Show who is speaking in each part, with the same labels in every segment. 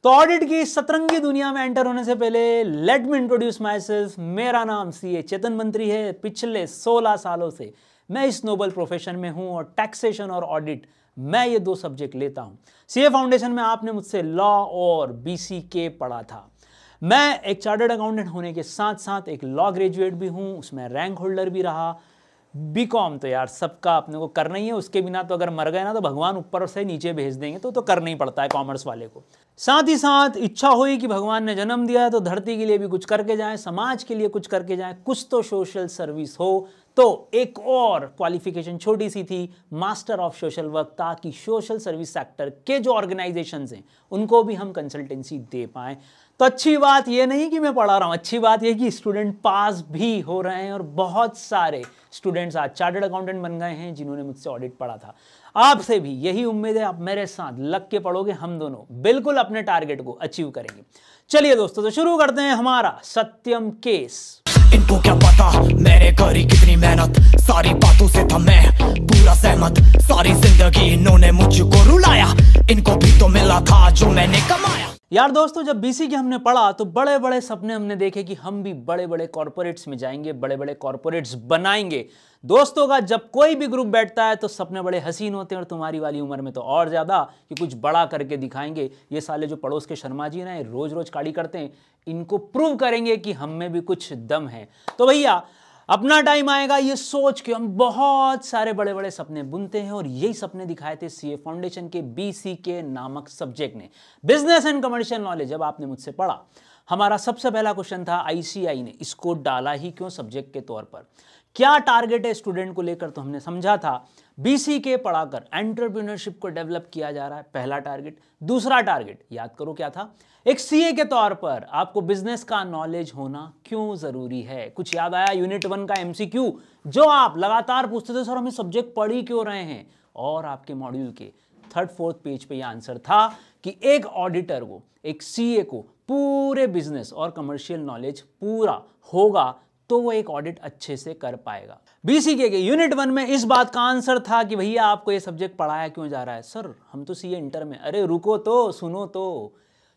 Speaker 1: तो ऑडिट की सतरंगी दुनिया में एंटर होने से पहले let me introduce my self. मेरा नाम सीए चेतन मंत्री है। पिछले 16 सालों से मैं इस नोबल प्रोफेशन में हूं और टैक्सेशन और ऑडिट मैं ये दो सब्जेक्ट लेता हूं। सीए फाउंडेशन में आपने मुझसे लॉ और बीसीके पढ़ा था। मैं एक चार्टर्ड अकाउंटेंट होने के साथ साथ एक लॉ ग्रेजुएट भी हूं, उसमें रैंक होल्डर भी रहा। बीकॉम तो यार सबका अपने को करना ही है, उसके बिना तो अगर मर गए ना तो भगवान ऊपर से नीचे भेज देंगे, तो करना ही पड़ता है कॉमर्स वाले को। साथ ही साथ इच्छा हुई कि भगवान ने जन्म दिया है तो धरती के लिए भी कुछ करके जाएं, समाज के लिए कुछ करके जाएं, कुछ तो सोशल सर्विस हो। तो एक और क्वालिफिकेशन छोटी सी थी, मास्टर ऑफ सोशल वर्क, ताकि सोशल सर्विस सेक्टर के जो ऑर्गेनाइजेशंस हैं उनको भी हम कंसल्टेंसी दे पाएं। तो अच्छी बात यह नहीं कि मैं पढ़ा रहा हूं, अच्छी बात यह कि स्टूडेंट पास भी हो रहे हैं और बहुत सारे स्टूडेंट्स आज चार्टर्ड अकाउंटेंट बन गए हैं जिन्होंने मुझसे ऑडिट पढ़ा था। आपसे भी यही उम्मीद है, आप मेरे साथ लग के पढ़ोगे, हम दोनों बिल्कुल अपने टारगेट को अचीव करेंगे। चलिए दोस्तों, तो शुरू करते हैं हमारा सत्यम केस।
Speaker 2: इनको क्या पता मैंने करी कितनी मेहनत, सारी बातों से था मैं पूरा सहमत। सारी जिंदगी इन्होंने मुझको रुलाया, इनको भी तो मिला था जो मैंने कमाया।
Speaker 1: यार दोस्तों, जब बीसी के हमने पढ़ा तो बड़े बड़े सपने हमने देखे कि हम भी बड़े बड़े कॉर्पोरेट्स में जाएंगे, बड़े बड़े कॉर्पोरेट्स बनाएंगे। दोस्तों का जब कोई भी ग्रुप बैठता है तो सपने बड़े हसीन होते हैं, और तुम्हारी वाली उम्र में तो और ज्यादा कि कुछ बड़ा करके दिखाएंगे। ये साले जो पड़ोस के शर्मा जी ना रोज रोज काड़ी करते हैं, इनको प्रूव करेंगे कि हम में भी कुछ दम है। तो भैया अपना टाइम आएगा ये सोच के हम बहुत सारे बड़े बड़े सपने बुनते हैं, और यही सपने दिखाए थे सीए फाउंडेशन के बीसीके नामक सब्जेक्ट ने, बिजनेस एंड कमर्शियल नॉलेज। जब आपने मुझसे पढ़ा, हमारा सबसे पहला क्वेश्चन था आईसीआई ने इसको डाला ही क्यों सब्जेक्ट के तौर पर, क्या टारगेट है स्टूडेंट को लेकर। तो हमने समझा था बीसीके पढ़ाकर एंटरप्रेन्योरशिप को डेवलप किया जा रहा है, पहला टारगेट। दूसरा टारगेट याद करो क्या था, एक सीए के तौर पर आपको बिजनेस का नॉलेज होना क्यों जरूरी है। कुछ याद आया यूनिट 1 का एमसीक्यू जो आप लगातार पूछते थे, सर हम ये सब्जेक्ट पढ़ ही क्यों रहे हैं, और आपके मॉड्यूल के 3rd-4th पेज पे यह आंसर था कि एक ऑडिटर को, एक सीए को पूरे बिजनेस और कमर्शियल नॉलेज पूरा होगा तो वो एक ऑडिट अच्छे से कर पाएगा। बीसीके के यूनिट 1 में इस बात का आंसर था कि भैया आपको ये सब्जेक्ट पढ़ाया क्यों जा रहा है। सर हम तो सीए इंटर में। अरे रुको तो, सुनो तो,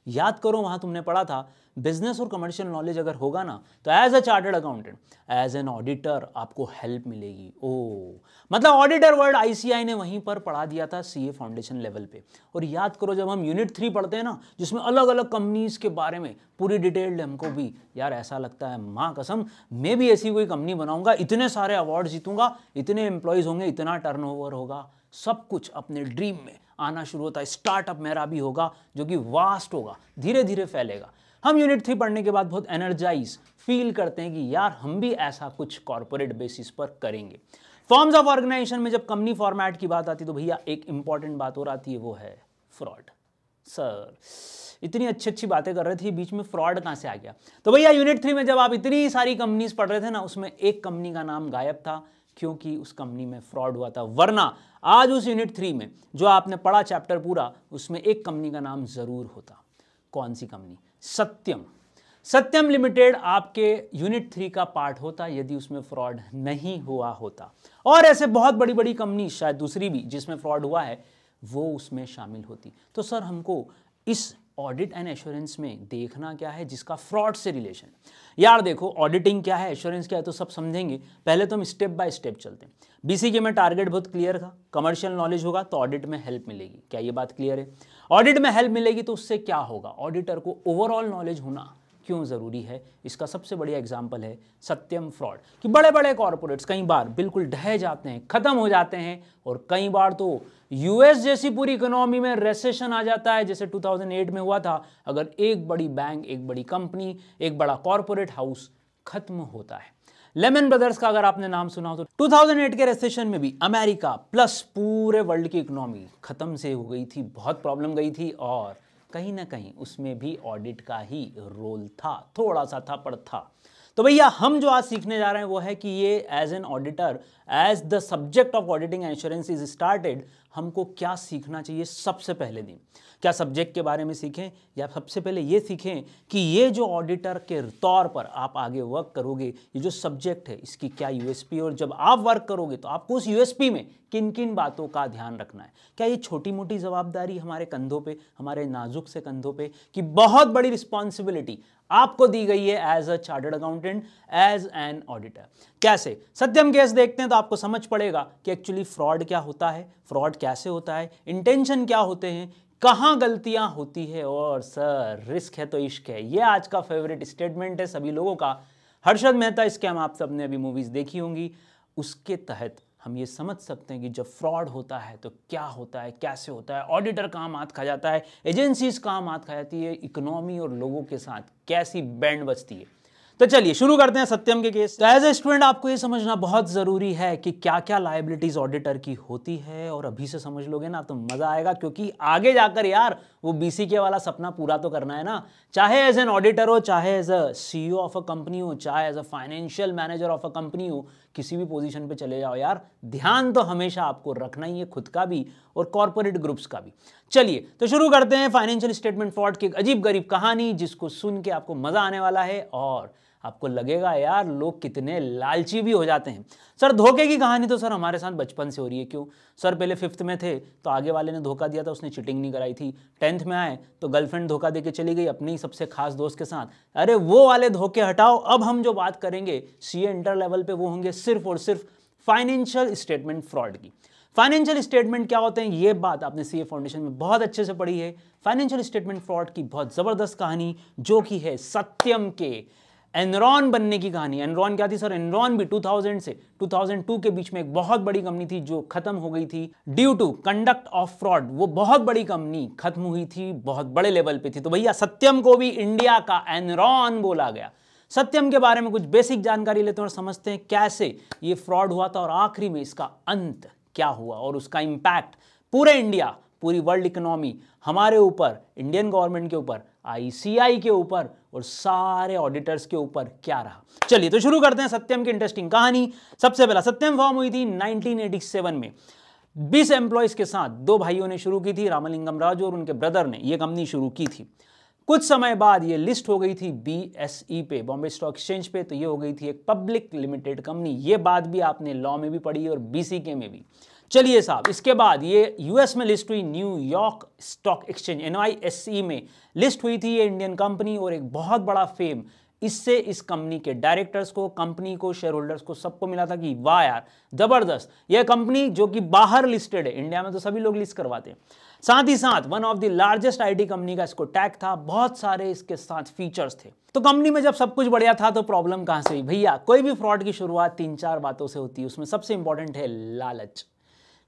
Speaker 1: याद करो वहां तुमने पढ़ा था बिजनेस और कमर्शियल नॉलेज अगर होगा ना तो as a chartered accountant, as an auditor आपको हेल्प मिलेगी। ओ मतलब ऑडिटर वर्ड आईसीआई ने वहीं पर पढ़ा दिया था सीए फाउंडेशन लेवल पे। और याद करो जब हम यूनिट 3 पढ़ते हैं ना, जिसमें अलग अलग कंपनीज के बारे में पूरी डिटेल्ड, हमको भी यार ऐसा लगता है माँ कसम मैं भी ऐसी कोई कंपनी बनाऊंगा, इतने सारे अवार्ड जीतूंगा, इतने एम्प्लॉयज होंगे, इतना टर्नओवर होगा, सब कुछ अपने ड्रीम में आना शुरू होता है। स्टार्टअप मेरा भी होगा जो कि वास्ट होगा, धीरे धीरे फैलेगा। हम यूनिट 3 पढ़ने के बाद बहुत एनर्जाइज फील करते हैं कि यार हम भी ऐसा कुछ कॉर्पोरेट बेसिस पर करेंगे। फॉर्म्स ऑफ ऑर्गेनाइजेशन में जब कंपनी फॉर्मेट की बात आती है तो भैया एक इंपॉर्टेंट बात और आती है, वो है फ्रॉड। सर इतनी अच्छी अच्छी बातें कर रहे थे, बीच में फ्रॉड कहां से आ गया। तो भैया यूनिट 3 में जब आप इतनी सारी कंपनीज पढ़ रहे थे ना, उसमें एक कंपनी का नाम गायब था क्योंकि उस कंपनी में फ्रॉड हुआ था। वरना आज उस यूनिट 3 में जो आपने पढ़ा चैप्टर पूरा, उसमें एक कंपनी का नाम जरूर होता। कौन सी कंपनी? सत्यम। सत्यम लिमिटेड आपके यूनिट 3 का पार्ट होता यदि उसमें फ्रॉड नहीं हुआ होता। और ऐसे बहुत बड़ी बड़ी कंपनी, शायद दूसरी भी जिसमें फ्रॉड हुआ है, वो उसमें शामिल होती। तो सर हमको इस ऑडिट एंड एश्योरेंस में देखना क्या है जिसका फ्रॉड से रिलेशन। यार देखो ऑडिटिंग क्या है, एश्योरेंस क्या है, तो सब समझेंगे। पहले तो हम स्टेप बाय स्टेप चलते हैं। बीसीके में टारगेट बहुत क्लियर था, कमर्शियल नॉलेज होगा तो ऑडिट में हेल्प मिलेगी। क्या ये बात क्लियर है? ऑडिट में हेल्प मिलेगी तो उससे क्या होगा, ऑडिटर को ओवरऑल नॉलेज होना क्यों जरूरी है। इसका सबसे बढ़िया एग्जांपल है सत्यम फ्रॉड, कि बड़े बड़े कॉर्पोरेट्स कई बार बिल्कुल ढह जाते हैं, खत्म हो जाते हैं, और कई बार तो यूएस जैसी पूरी इकोनॉमी में रेसेशन आ जाता है, जैसे 2008 में हुआ था। अगर एक बड़ी बैंक, एक बड़ी कंपनी, एक बड़ा कॉर्पोरेट हाउस खत्म होता है। लेमन ब्रदर्स का अगर आपने नाम सुना हो तो 2008 के रेसेशन में भी अमेरिका प्लस पूरे वर्ल्ड की इकोनॉमी खत्म से हो गई थी, बहुत प्रॉब्लम गई थी, और कहीं ना कहीं उसमें भी ऑडिट का ही रोल था, थोड़ा सा था पर था। तो भैया हम जो आज सीखने जा रहे हैं वो है कि ये as an auditor, as the subject of auditing assurance is started, हमको क्या सीखना चाहिए सबसे पहले दिन? क्या सब्जेक्ट के बारे में सीखें, या सबसे पहले ये सीखें कि ये जो ऑडिटर के तौर पर आप आगे वर्क करोगे, ये जो सब्जेक्ट है इसकी क्या यूएसपी, और जब आप वर्क करोगे तो आपको उस यूएसपी में किन किन बातों का ध्यान रखना है? क्या ये छोटी मोटी जवाबदारी हमारे कंधों पे, हमारे नाजुक से कंधों पे, कि बहुत बड़ी रिस्पॉन्सिबिलिटी आपको दी गई है as a chartered accountant, as an auditor? कैसे? सत्यम केस देखते हैं तो आपको समझ पड़ेगा कि एक्चुअली फ्रॉड क्या होता है, फ्रॉड कैसे होता है, इंटेंशन क्या होते हैं, कहां गलतियां होती है, और सर रिस्क है तो इश्क है, ये आज का फेवरेट स्टेटमेंट है सभी लोगों का। हर्षद मेहता स्कैम आप सबने अभी मूवीज देखी होंगी, उसके तहत हम ये समझ सकते हैं कि जब फ्रॉड होता है तो क्या होता है, कैसे होता है, ऑडिटर कहाँ मात खा जाता है, एजेंसीज कहाँ मात खा जाती है, इकोनॉमी और लोगों के साथ कैसी बैंड बजती है। तो चलिए शुरू करते हैं सत्यम के केस। तो एज ए स्टूडेंट आपको ये समझना बहुत जरूरी है कि क्या क्या लायबिलिटीज ऑडिटर की होती है, और अभी से समझ लोगे ना तो मजा आएगा, क्योंकि आगे जाकर यार वो बीसीके वाला सपना पूरा तो करना है ना। चाहे एज एन ऑडिटर हो, चाहे as a CEO of a company हो, चाहे as a financial manager of a company हो, किसी भी पोजीशन पे चले जाओ यार, ध्यान तो हमेशा आपको रखना ही है, खुद का भी और कॉर्पोरेट ग्रुप्स का भी। चलिए तो शुरू करते हैं फाइनेंशियल स्टेटमेंट फ्रॉड की एक अजीब गरीब कहानी, जिसको सुन के आपको मजा आने वाला है और आपको लगेगा यार लोग कितने लालची भी हो जाते हैं। सर धोखे की कहानी तो सर हमारे साथ बचपन से हो रही है। क्यों सर? पहले 5th में थे तो आगे वाले ने धोखा दिया था, उसने चीटिंग नहीं कराई थी। 10th में आए तो गर्लफ्रेंड धोखा दे के चली गई अपने ही सबसे खास दोस्त के साथ। अरे वो वाले धोखे हटाओ, अब हम जो बात करेंगे सीए इंटर लेवल पे, वो होंगे सिर्फ और सिर्फ फाइनेंशियल स्टेटमेंट फ्रॉड की। फाइनेंशियल स्टेटमेंट क्या होते हैं, ये बात आपने सीए फाउंडेशन में बहुत अच्छे से पढ़ी है। फाइनेंशियल स्टेटमेंट फ्रॉड की बहुत जबरदस्त कहानी, जो कि है सत्यम के एनरॉन बनने की कहानी। एनरॉन क्या थी सर? एनरॉन भी 2000 से 2002 के बीच में एक बहुत बड़ी कंपनी थी जो खत्म हो गई थी due to conduct of fraud. वो बहुत बड़ी कंपनी खत्म हुई थी, बहुत बड़े लेवल पे थी। तो भैया सत्यम को भी इंडिया का एनरॉन बोला गया। सत्यम के बारे में कुछ बेसिक जानकारी लेते हैं और समझते हैं कैसे ये फ्रॉड हुआ था और आखिरी में इसका अंत क्या हुआ और उसका इंपैक्ट पूरे इंडिया, पूरी वर्ल्ड इकोनॉमी, हमारे ऊपर, इंडियन गवर्नमेंट के ऊपर, आईसीआई के ऊपर और सारे ऑडिटर्स के ऊपर क्या रहा। चलिए तो शुरू करते हैं सत्यम की इंटरेस्टिंग कहानी। सबसे पहला सत्यम फॉर्म हुई थी 1987 में 20 एम्प्लॉयज के साथ। दो भाइयों ने शुरू की थी, रामलिंगम राजू और उनके ब्रदर ने ये कंपनी शुरू की थी। कुछ समय बाद ये लिस्ट हो गई थी बीएसई पे, बॉम्बे स्टॉक एक्सचेंज पे। तो ये हो गई थी एक पब्लिक लिमिटेड कंपनी। ये बात भी आपने लॉ में भी पढ़ी और बीसीके में भी। चलिए साहब, इसके बाद ये यूएस में लिस्ट हुई, न्यूयॉर्क स्टॉक एक्सचेंज NYSE में लिस्ट हुई थी ये इंडियन कंपनी। और एक बहुत बड़ा फेम इससे इस कंपनी के डायरेक्टर्स को, कंपनी को, शेयर होल्डर्स को, सबको मिला था कि वाह यार जबरदस्त, यह कंपनी जो कि बाहर लिस्टेड है, इंडिया में तो सभी लोग लिस्ट करवाते हैं। साथ ही साथ one of the largest IT company का इसको टैग था, बहुत सारे इसके साथ फीचर्स थे। तो कंपनी में जब सब कुछ बढ़िया था तो प्रॉब्लम कहां से हुई भैया? कोई भी फ्रॉड की शुरुआत 3-4 बातों से होती है। उसमें सबसे इंपॉर्टेंट है लालच।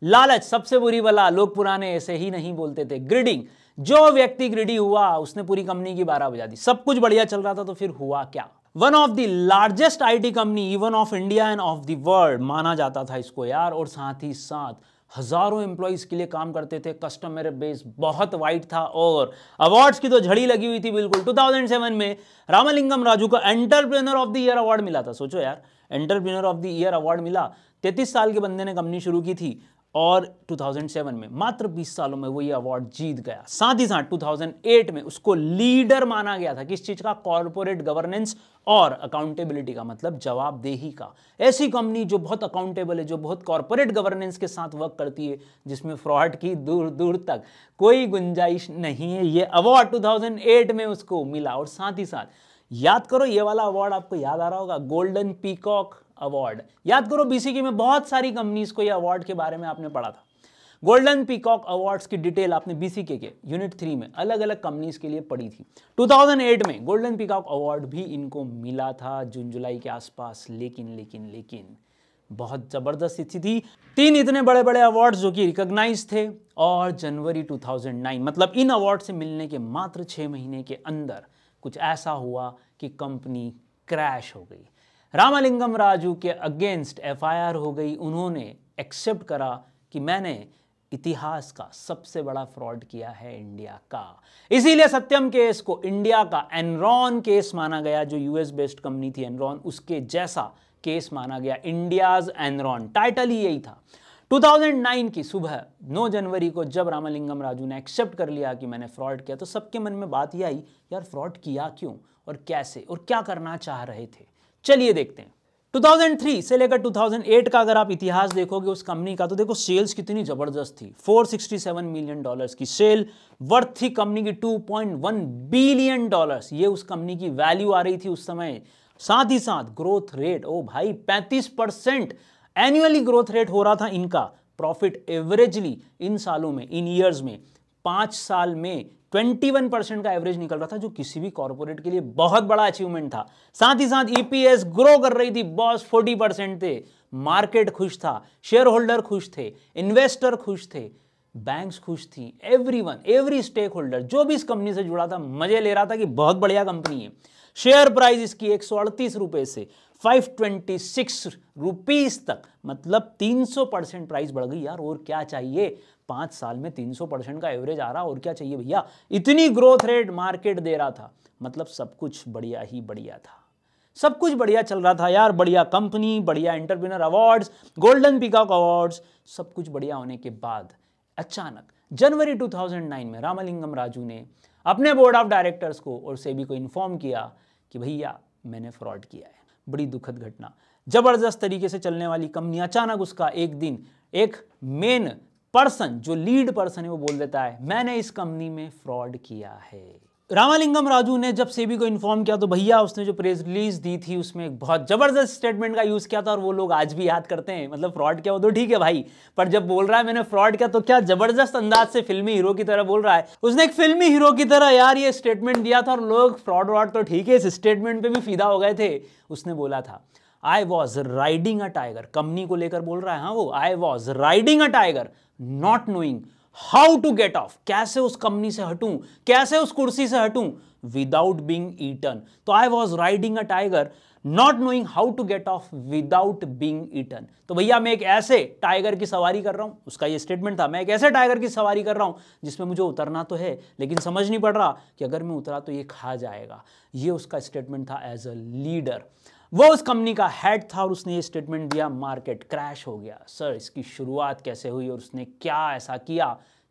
Speaker 1: लालच सबसे बुरी बला, लोग पुराने ऐसे ही नहीं बोलते थे। ग्रिडिंग, जो व्यक्ति ग्रिडी हुआ उसने पूरी कंपनी की 12 बजा दी। सब कुछ बढ़िया चल रहा था तो फिर हुआ क्या? One of the largest IT company even of India end of the world माना जाता था इसको यार, और साथ ही साथ हजारों एम्प्लॉइज के लिए काम करते थे। कस्टमर बेस बहुत वाइड था और अवार्ड्स की तो झड़ी लगी हुई थी बिल्कुल। 2007 में रामलिंगम राजू को entrepreneur of the year award मिला था। सोचो यार, entrepreneur of the year award मिला। 33 साल के बंदे ने कंपनी शुरू की थी और 2007 में मात्र 20 सालों में वो ये अवार्ड जीत गया। साथ ही साथ 2008 में उसको लीडर माना गया था। किस चीज का? कॉर्पोरेट गवर्नेंस और अकाउंटेबिलिटी का, मतलब जवाबदेही का। ऐसी कंपनी जो बहुत अकाउंटेबल है, जो बहुत कॉर्पोरेट गवर्नेंस के साथ वर्क करती है, जिसमें फ्रॉड की दूर दूर तक कोई गुंजाइश नहीं है। ये अवार्ड 2008 में उसको मिला। और साथ ही साथ याद करो, ये वाला अवार्ड आपको याद आ रहा होगा, गोल्डन पीकॉक अवार्ड। याद करो, बीसीके में बहुत सारी कंपनीज को ये अवार्ड के बारे में आपने पढ़ा था। गोल्डन पीकॉक अवार्ड्स की डिटेल आपने बीसीके के यूनिट 3 में अलग अलग कंपनीज के लिए पढ़ी थी। 2008 में गोल्डन पीकॉक अवार्ड भी इनको मिला था जून जुलाई के आसपास। लेकिन बहुत जबरदस्त स्थिति थी। 3 इतने बड़े बड़े अवार्ड्स जो कि रिकॉग्नाइज थे, और जनवरी 2009 मतलब इन अवार्ड से मिलने के मात्र 6 महीने के अंदर कुछ ऐसा हुआ कि कंपनी क्रैश हो गई। रामलिंगम राजू के अगेंस्ट एफआईआर हो गई। उन्होंने एक्सेप्ट करा कि मैंने इतिहास का सबसे बड़ा फ्रॉड किया है इंडिया का। इसीलिए सत्यम केस को इंडिया का एनरॉन केस माना गया। जो यूएस बेस्ड कंपनी थी एनरॉन, उसके जैसा केस माना गया, इंडियाज एनरॉन, टाइटल ही यही था। 2009 की सुबह 9 जनवरी को जब रामलिंगम राजू ने एक्सेप्ट कर लिया कि मैंने फ्रॉड किया, तो सबके मन में बात यह आई, यार फ्रॉड किया क्यों और कैसे और क्या करना चाह रहे थे। चलिए देखते हैं। 2003 से लेकर 2008 का अगर आप इतिहास देखोगे उस कंपनी का, तो देखो सेल्स कितनी जबरदस्त थी। 467 मिलियन डॉलर्स की सेल, वर्थ थी कंपनी की 2.1 बिलियन डॉलर्स, ये उस कंपनी की वैल्यू आ रही थी उस समय। साथ ही साथ ग्रोथ रेट, ओ भाई 35% एनुअली ग्रोथ रेट हो रहा था इनका। प्रॉफिट एवरेजली इन सालों में, इन ईयर्स में, 5 साल में 21% का एवरेज निकल रहा था, जो किसी भी कॉर्पोरेट के लिए बहुत बड़ा अचीवमेंट था। साथ ही साथ ईपीएस ग्रो कर रही थी, बॉस 40% थे, मार्केट खुश था, शेयर होल्डर खुश थे, इन्वेस्टर खुश थे, बैंक्स खुश थी, एवरीवन, एवरी स्टेक होल्डर जो भी इस कंपनी से जुड़ा था मजे ले रहा था कि बहुत बढ़िया कंपनी है। शेयर प्राइस इसकी 138 रुपए से 526 रुपीस तक, मतलब 300% प्राइस बढ़ गई यार, और क्या चाहिए। 5 साल में 300% का एवरेज आ रहा, और क्या चाहिए भैया। इतनी ग्रोथ रेट मार्केट दे रहा था, मतलब सब कुछ बढ़िया ही बढ़िया था, सब कुछ बढ़िया चल रहा था यार। बढ़िया कंपनी, बढ़िया entrepreneur awards, golden peacock awards, सब कुछ बढ़िया होने के बाद अचानक जनवरी 2009 में रामलिंगम राजू ने अपने बोर्ड ऑफ डायरेक्टर्स को और सेबी को इन्फॉर्म किया कि भैया मैंने फ्रॉड किया है। बड़ी दुखद घटना, जबरदस्त तरीके से चलने वाली कंपनी, अचानक उसका एक दिन एक मेन पर्सन, जो लीड पर्सन है, वो बोल देता है मैंने इस कंपनी में फ्रॉड किया है। रामलिंगम राजू ने जब सेबी को इन्फॉर्म किया, तो भैया उसने जो प्रेस रिलीज दी थी उसमें एक बहुत जबरदस्त स्टेटमेंट का यूज किया था, और वो लोग आज भी याद करते हैं। मतलब फ्रॉड किया वो तो ठीक है भाई, पर जब बोल रहा है मैंने फ्रॉड किया, तो क्या जबरदस्त अंदाज से फिल्मी हीरो की तरह बोल रहा है। उसने एक फिल्मी हीरो की तरह यार ये स्टेटमेंट दिया था, और लोग फ्रॉड व्रॉड तो ठीक है, इस स्टेटमेंट पे भी फिदा हो गए थे। उसने बोला था I was riding a tiger, company को लेकर बोल रहा है। हाँ, वो I was riding a tiger not knowing how to get off, कैसे उस कंपनी से हटूं, कैसे उस कुर्सी से हटूं, विदाउट बीइंग ईटन। तो I was riding a tiger not knowing how to get off without being eaten. तो भैया मैं एक ऐसे टाइगर की सवारी कर रहा हूं, उसका ये स्टेटमेंट था, मैं एक ऐसे टाइगर की सवारी कर रहा हूं जिसमें मुझे उतरना तो है, लेकिन समझ नहीं पड़ रहा कि अगर मैं उतरा तो ये खा जाएगा। ये उसका स्टेटमेंट था एज अ लीडर। वो उस कंपनी का हेड था, और उसने ये स्टेटमेंट दिया, मार्केट क्रैश हो गया। सर इसकी शुरुआत कैसे हुई और उसने क्या ऐसा किया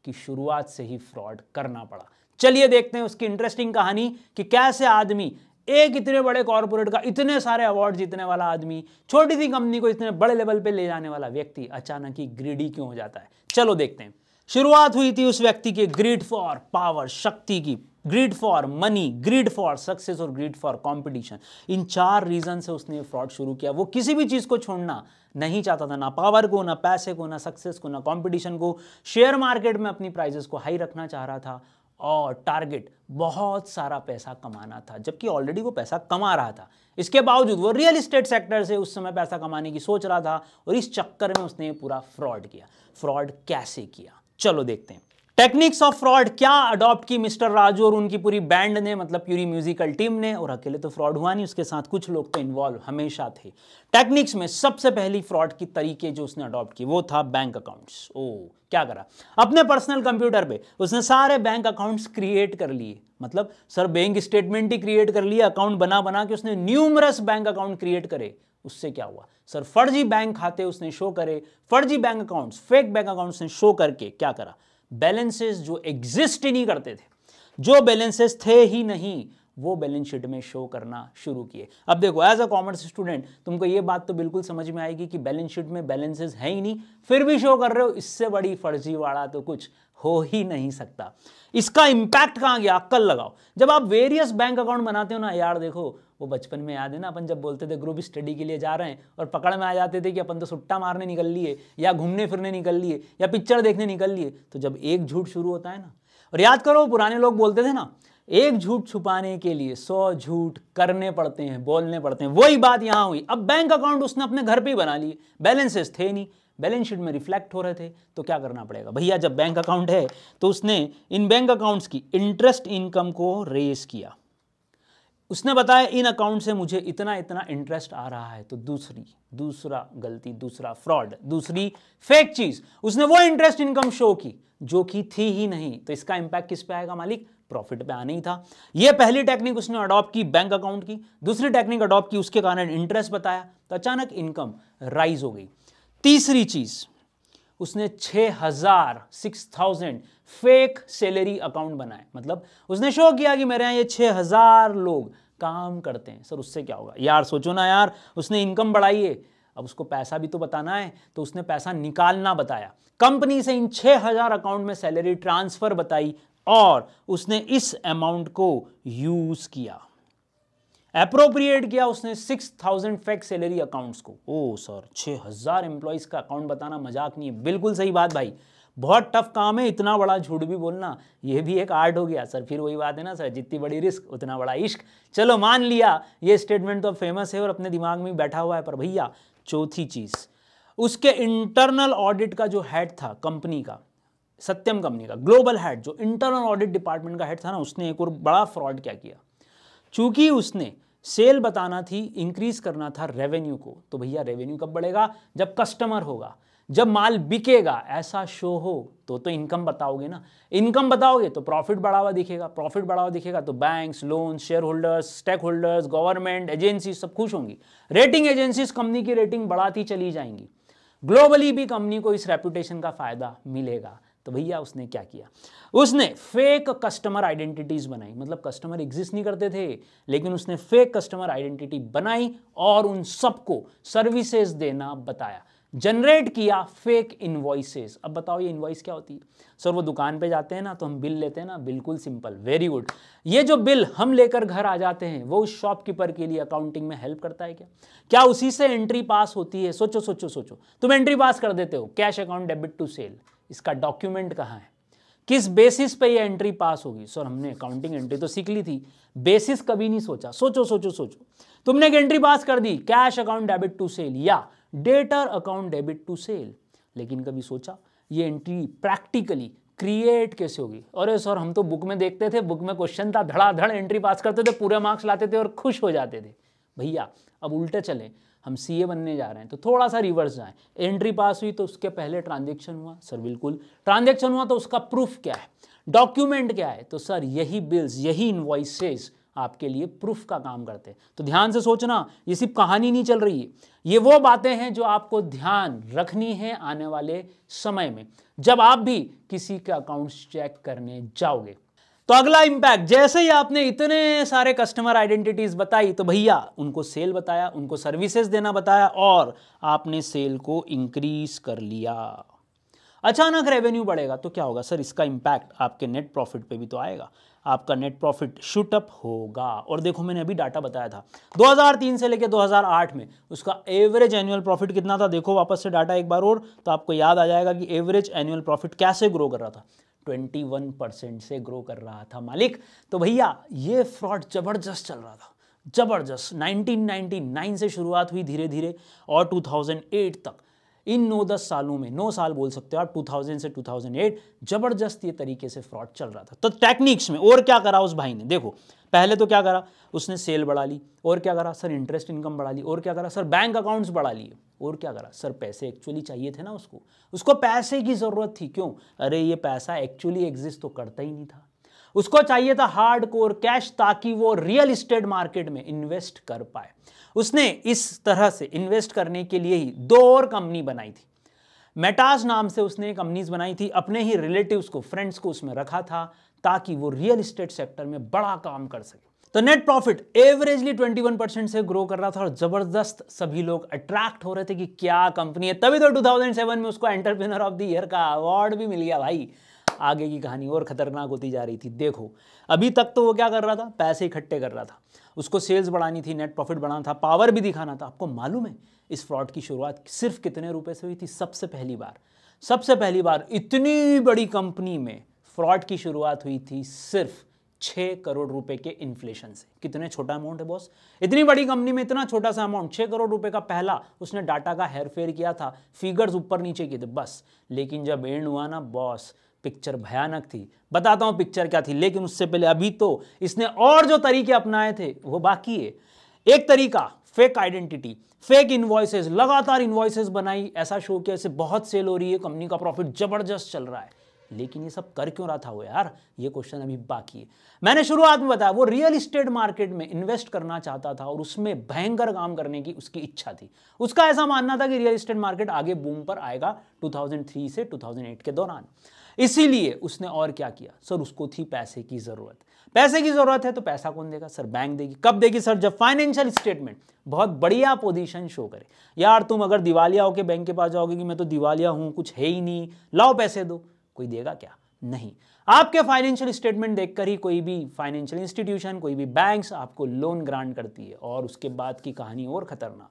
Speaker 1: कि शुरुआत से ही फ्रॉड करना पड़ा। चलिए देखते हैं उसकी इंटरेस्टिंग कहानी कि कैसे आदमी, एक इतने बड़े कॉर्पोरेट का इतने सारे अवार्ड जीतने वाला आदमी, छोटी सी कंपनी को इतने बड़े लेवल पे ले जाने वाला व्यक्ति अचानक ही ग्रीडी क्यों हो जाता है। चलो देखते हैं। शुरुआत हुई थी उस व्यक्ति के ग्रीड फॉर पावर, शक्ति की, greed for money, greed for success और ग्रीड फॉर कंपटीशन। इन 4 रीजन से उसने फ्रॉड शुरू किया। वो किसी भी चीज को छोड़ना नहीं चाहता था, ना पावर को, ना पैसे को, ना सक्सेस को, ना कंपटीशन को। शेयर मार्केट में अपनी प्राइजेस को हाई रखना चाह रहा था, और टारगेट बहुत सारा पैसा कमाना था, जबकि ऑलरेडी वो पैसा कमा रहा था। इसके बावजूद वो रियल एस्टेट सेक्टर से उस समय पैसा कमाने की सोच रहा था, और इस चक्कर में उसने पूरा फ्रॉड किया। फ्रॉड कैसे किया, चलो देखते हैं। टेक्निक्स ऑफ फ्रॉड क्या अडॉप्ट की मिस्टर राजू और उनकी पूरी बैंड ने, मतलब पूरी म्यूजिकल टीम ने, और अकेले तो फ्रॉड हुआ नहीं, उसके साथ कुछ लोग तो इन्वॉल्व हमेशा थे। टेक्निक्स में सबसे पहली फ्रॉड की तरीके जो उसने अडॉप्ट की वो था बैंक अकाउंट्स। क्या करा, अपने पर्सनल कंप्यूटर पे उसने सारे बैंक अकाउंट्स क्रिएट कर लिए। मतलब सर बैंक स्टेटमेंट ही क्रिएट कर लिया, अकाउंट बना बना के उसने न्यूमरस बैंक अकाउंट क्रिएट करे। उससे क्या हुआ सर, फर्जी बैंक खाते उसने शो करे, फर्जी bank accounts, fake bank accounts ने शो करके क्या करा, बैलेंसेस जो एग्जिस्ट ही नहीं करते थे, जो बैलेंसेस थे ही नहीं, वो बैलेंस शीट में शो करना शुरू किए। अब देखो एज अ कॉमर्स स्टूडेंट तुमको ये बात तो बिल्कुल समझ में आएगी कि बैलेंस शीट में बैलेंसेस है ही नहीं, फिर भी शो कर रहे हो, इससे बड़ी फर्जीवाड़ा तो कुछ हो ही नहीं सकता। इसका इंपैक्ट कहां गया, अक्ल लगाओ। जब आप वेरियस बैंक अकाउंट बनाते हो ना यार, देखो वो बचपन में याद है ना, अपन जब बोलते थे ग्रुप स्टडी के लिए जा रहे हैं और पकड़ में आ जाते थे कि अपन तो सुट्टा मारने निकल लिए, या घूमने फिरने निकल लिए, या पिक्चर देखने निकल लिए, तो जब एक झूठ शुरू होता है ना, और याद करो पुराने लोग बोलते थे ना, एक झूठ छुपाने के लिए 100 झूठ करने पड़ते हैं, बोलने पड़ते हैं। वही बात यहां हुई। अब बैंक अकाउंट उसने अपने घर पे ही बना लिए, बैलेंसेस थे नहीं, बैलेंस शीट में रिफ्लेक्ट हो रहे थे, तो क्या करना पड़ेगा भैया, जब बैंक अकाउंट है तो उसने इन बैंक अकाउंट्स की इंटरेस्ट इनकम को रेज किया। उसने बताया इन अकाउंट से मुझे इतना इतना इंटरेस्ट आ रहा है। तो दूसरा गलती, दूसरा फ्रॉड, दूसरी फेक चीज, उसने वो इंटरेस्ट इनकम शो की जो कि थी ही नहीं। तो इसका इंपैक्ट किस पे आएगा मालिक, प्रॉफिट पे आना ही था। ये पहली टेक्निक उसने अडॉप्ट की बैंक अकाउंट की। दूसरी टेक्निक अडॉप्ट की, उसके कारण इंटरेस्ट बताया, तो अचानक इनकम राइज हो गई। तीसरी चीज उसने 6,000 फेक सैलरी अकाउंट बनाए। मतलब उसने शो किया कि मेरे यहाँ ये 6,000 लोग काम करते हैं। सर उससे क्या होगा यार, सोचो ना यार, उसने इनकम बढ़ाई है, अब उसको पैसा भी तो बताना है, तो उसने पैसा निकालना बताया, कंपनी से इन 6,000 अकाउंट में सैलरी ट्रांसफर बताई और उसने इस अमाउंट को यूज किया, अप्रोप्रिएट किया उसने 6,000 फेक सैलरी अकाउंट्स को। ओ सर 6,000 एम्प्लॉइज का अकाउंट बताना मजाक नहीं है। बिल्कुल सही बात भाई, बहुत टफ काम है, इतना बड़ा झूठ भी बोलना, ये भी एक आर्ट हो गया सर। फिर वही बात है ना सर, जितनी बड़ी रिस्क उतना बड़ा इश्क। चलो मान लिया ये स्टेटमेंट तो फेमस है और अपने दिमाग में बैठा हुआ है, पर भैया चौथी चीज, उसके इंटरनल ऑडिट का जो हेड था कंपनी का, सत्यम कंपनी का ग्लोबल हेड, जो इंटरनल ऑडिट डिपार्टमेंट का हेड था ना, उसने एक और बड़ा फ्रॉड क्या किया। चूंकि उसने सेल बताना थी, इंक्रीज करना था रेवेन्यू को, तो भैया रेवेन्यू कब बढ़ेगा, जब कस्टमर होगा, जब माल बिकेगा, ऐसा शो हो तो इनकम बताओगे ना, इनकम बताओगे तो प्रॉफिट बढ़ा हुआ दिखेगा, प्रॉफिट बढ़ा हुआ दिखेगा तो banks, loans, shareholders, stakeholders, government agency सब खुश होंगी, रेटिंग एजेंसीज कंपनी की रेटिंग बढ़ाती चली जाएंगी, ग्लोबली भी कंपनी को इस रेपुटेशन का फायदा मिलेगा। तो भैया उसने क्या किया, उसने फेक कस्टमर आइडेंटिटीज बनाई। मतलब कस्टमर एग्जिस्ट नहीं करते थे, लेकिन उसने फेक कस्टमर आइडेंटिटी बनाई और उन सबको सर्विसेज देना बताया, जनरेट किया फेक इनवॉइसेस। अब बताओ ये इनवॉइस क्या होती है। सर वो दुकान पे जाते हैं ना तो हम बिल लेते हैं ना, बिल्कुल सिंपल, वेरी गुड। ये जो बिल हम लेकर घर आ जाते हैं वो उस शॉपकीपर के लिए अकाउंटिंग में हेल्प करता है क्या, क्या उसी से एंट्री पास होती है। सोचो सोचो सोचो, तुम एंट्री पास कर देते हो, cash account debit to sale, इसका डॉक्यूमेंट कहाँ है, किस बेसिस पे ये एंट्री पास होगी। सर हमने अकाउंटिंग एंट्री तो सीख ली थी, बेसिस कभी नहीं सोचा। सोचो सोचो सोचो, तुमने एक एंट्री पास कर दी, cash account debit to sale या debtor account debit to sale, लेकिन कभी सोचा ये एंट्री प्रैक्टिकली क्रिएट कैसे होगी। अरे सर हम तो बुक में देखते थे, बुक में क्वेश्चन था, धड़ाधड़ एंट्री पास करते थे, पूरे मार्क्स लाते थे और खुश हो जाते थे। भैया अब उल्टे चले, हम सीए बनने जा रहे हैं तो थोड़ा सा रिवर्स जाएं। एंट्री पास हुई तो उसके पहले ट्रांजैक्शन हुआ। सर बिल्कुल, ट्रांजैक्शन हुआ तो उसका प्रूफ क्या है, डॉक्यूमेंट क्या है। तो सर यही बिल्स, यही इनवॉइसेस आपके लिए प्रूफ का काम करते हैं। तो ध्यान से सोचना, ये सिर्फ कहानी नहीं चल रही है, ये वो बातें हैं जो आपको ध्यान रखनी है आने वाले समय में जब आप भी किसी का अकाउंट्स चेक करने जाओगे। तो अगला इंपैक्ट, जैसे ही आपने इतने सारे कस्टमर आइडेंटिटीज बताई तो भैया उनको सेल बताया, उनको सर्विसेज देना बताया और आपने सेल को इंक्रीज कर लिया। अचानक रेवेन्यू बढ़ेगा तो क्या होगा सर, इसका इंपैक्ट आपके नेट प्रॉफिट पे भी तो आएगा, आपका नेट प्रॉफिट शूट अप होगा। और देखो मैंने अभी डाटा बताया था 2003 से लेकर 2008 में उसका एवरेज एनुअल प्रॉफिट कितना था। देखो वापस से डाटा एक बार और, तो आपको याद आ जाएगा कि एवरेज एनुअल प्रॉफिट कैसे ग्रो कर रहा था, 21% से ग्रो कर रहा था मालिक। तो भैया ये फ्रॉड जबरदस्त चल रहा था, जबरदस्त। 1999 से शुरुआत हुई धीरे धीरे और 2008 तक, इन 9-10 सालों में, 9 साल बोल सकते हो आप, 2000 से 2008 जबरदस्त ये तरीके से फ्रॉड चल रहा था। तो टेक्निक्स में और क्या करा उस भाई ने, देखो पहले तो क्या करा, उसने सेल बढ़ा ली, और क्या करा सर, इंटरेस्ट इनकम बढ़ा ली, और क्या करा सर, बैंक अकाउंट्स बढ़ा लिए, और क्या करा सर, पैसे एक्चुअली चाहिए थे ना उसको पैसे की जरूरत थी। क्यों, अरे ये पैसा एक्चुअली एग्जिस्ट तो करता ही नहीं था, उसको चाहिए था हार्ड कोर कैश ताकि वो रियल एस्टेट मार्केट में इन्वेस्ट कर पाए। उसने इस तरह से इन्वेस्ट करने के लिए ही 2 और कंपनी बनाई थी। मेटास नाम से उसने कंपनीज बनाई थी, अपने ही रिलेटिव्स को, फ्रेंड्स को उसमें रखा था ताकि वो रियल एस्टेट सेक्टर में बड़ा काम कर सके। तो नेट प्रॉफिट एवरेजली 21% से ग्रो कर रहा था और जबरदस्त सभी लोग अट्रैक्ट हो रहे थे कि क्या कंपनी है। तभी तो 2007 में उसको एंटरप्रेन्योर ऑफ द ईयर का अवार्ड भी मिल गया भाई। आगे की कहानी और खतरनाक होती जा रही थी। देखो अभी तक तो वो क्या कर रहा था, पैसे इकट्ठे कर रहा था, उसको सेल्स बढ़ानी थी, नेट प्रॉफिट बढ़ाना था, पावर भी दिखाना था। आपको मालूम है इस फ्रॉड की शुरुआत सिर्फ कितने रुपए से हुई थी? सबसे पहली बार इतनी बड़ी कंपनी में फ्रॉड की शुरुआत हुई थी सिर्फ 6 करोड़ रुपए के इन्फ्लेशन से। कितने छोटा अमाउंट है बॉस, इतनी बड़ी कंपनी में इतना छोटा सा अमाउंट, 6 करोड़ रुपए का पहला उसने डाटा का हेरफेर किया था, फिगर्स ऊपर नीचे किए थे बस। लेकिन जब एंड हुआ ना बॉस, पिक्चर भयानक थी। बताता हूं पिक्चर क्या थी, लेकिन उससे पहले अभी तो इसने और जो तरीके अपनाए थे वो बाकी है। एक तरीका फेक आइडेंटिटी, फेक इनवॉइसेस, लगातार इनवॉइसेस बनाई, ऐसा शो किया इससे बहुत सेल हो रही है, कंपनी का प्रॉफिट जबरदस्त चल रहा है। लेकिन ये सब कर क्यों रहा था वो यार, ये क्वेश्चन अभी बाकी है। मैंने शुरुआत में बताया वो रियल एस्टेट मार्केट में इन्वेस्ट करना चाहता था और उसमें भयंकर काम करने की उसकी इच्छा थी। उसका ऐसा मानना था कि रियल एस्टेट मार्केट आगे बूम पर आएगा 2003 से 2008 के दौरान। इसीलिए उसने और क्या किया सर, उसको थी पैसे की जरूरत। पैसे की जरूरत है तो पैसा कौन देगा सर, बैंक देगी। कब देगी सर, जब फाइनेंशियल स्टेटमेंट बहुत बढ़िया पोजीशन शो करे। यार तुम अगर दिवालिया होके बैंक के पास जाओगे कि मैं तो दिवालिया हूं, कुछ है ही नहीं, लाओ पैसे दो, कोई देगा क्या, नहीं। आपके फाइनेंशियल स्टेटमेंट देखकर ही कोई भी फाइनेंशियल इंस्टीट्यूशन, कोई भी बैंक्स आपको लोन ग्रांट करती है। और उसके बाद की कहानी और खतरनाक,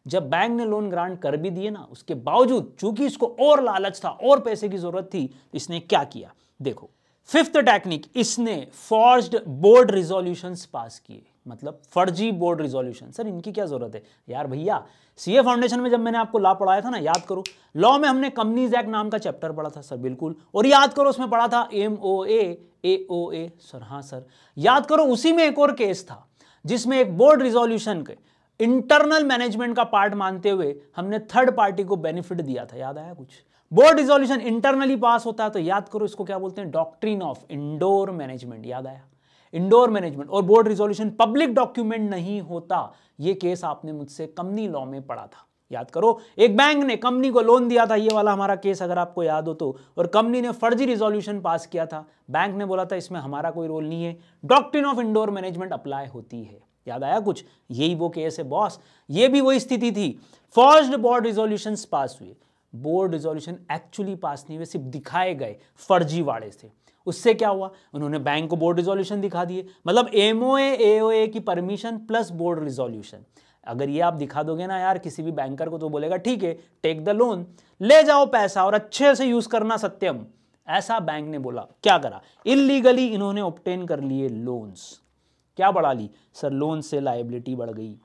Speaker 1: जब बैंक ने लोन ग्रांट कर भी दिए ना, उसके बावजूद चूंकि इसको और लालच था और पैसे की जरूरत थी, इसने क्या किया देखो। फिफ्थ टेक्निक, इसने फॉर्ज्ड बोर्ड रिजोल्यूशंस पास किए, मतलब फर्जी बोर्ड रिजोल्यूशन। सर इनकी क्या जरूरत है यार, भैया सीए फाउंडेशन में जब मैंने आपको लॉ पढ़ाया था ना, याद करो, लॉ में हमने कंपनीज एक्ट नाम का चैप्टर पढ़ा था सर, बिल्कुल। और याद करो उसमें पढ़ा था MOA AOA सर, हाँ सर याद करो। उसी में एक और केस था जिसमें एक बोर्ड रिजोल्यूशन के इंटरनल मैनेजमेंट का पार्ट मानते हुए हमने थर्ड पार्टी को बेनिफिट दिया था, याद आया कुछ। बोर्ड रिजोल्यूशन इंटरनली पास होता है तो याद करो इसको क्या बोलते हैं, डॉक्ट्रिन ऑफ इंडोर मैनेजमेंट, याद आया, इंडोर मैनेजमेंट। और बोर्ड रिजोल्यूशन पब्लिक डॉक्यूमेंट नहीं होता, यह केस आपने मुझसे कंपनी लॉ में पढ़ा था, याद करो। एक बैंक ने कंपनी को लोन दिया था, ये वाला हमारा केस अगर आपको याद हो तो, और कंपनी ने फर्जी रिजोल्यूशन पास किया था। बैंक ने बोला था इसमें हमारा कोई रोल नहीं है, doctrine of indoor management apply होती है, याद आया कुछ। यही वो केस है बॉस, ये भी वही स्थिति थी। फॉर्ज्ड बोर्ड रिजोल्यूशंस पास हुए, बोर्ड रिजोल्यूशन एक्चुअली पास नहीं हुए, सिर्फ दिखाए गए फर्जी वाड़े से। उससे क्या हुआ, उन्होंने बैंक को बोर्ड रिजोल्यूशन दिखा दिए, मतलब MOA AOA की परमिशन प्लस बोर्ड रिजोल्यूशन। अगर ये आप दिखा दोगे ना यार किसी भी बैंकर को, तो बोलेगा ठीक है टेक द लोन, ले जाओ पैसा और अच्छे से यूज करना सत्यम। ऐसा बैंक ने बोला, क्या करा, इलीगली इन्होंने ऑब्टेन कर लिए लोन्स। क्या बढ़ा ली सर, लोन से लायबिलिटी बढ़ गई।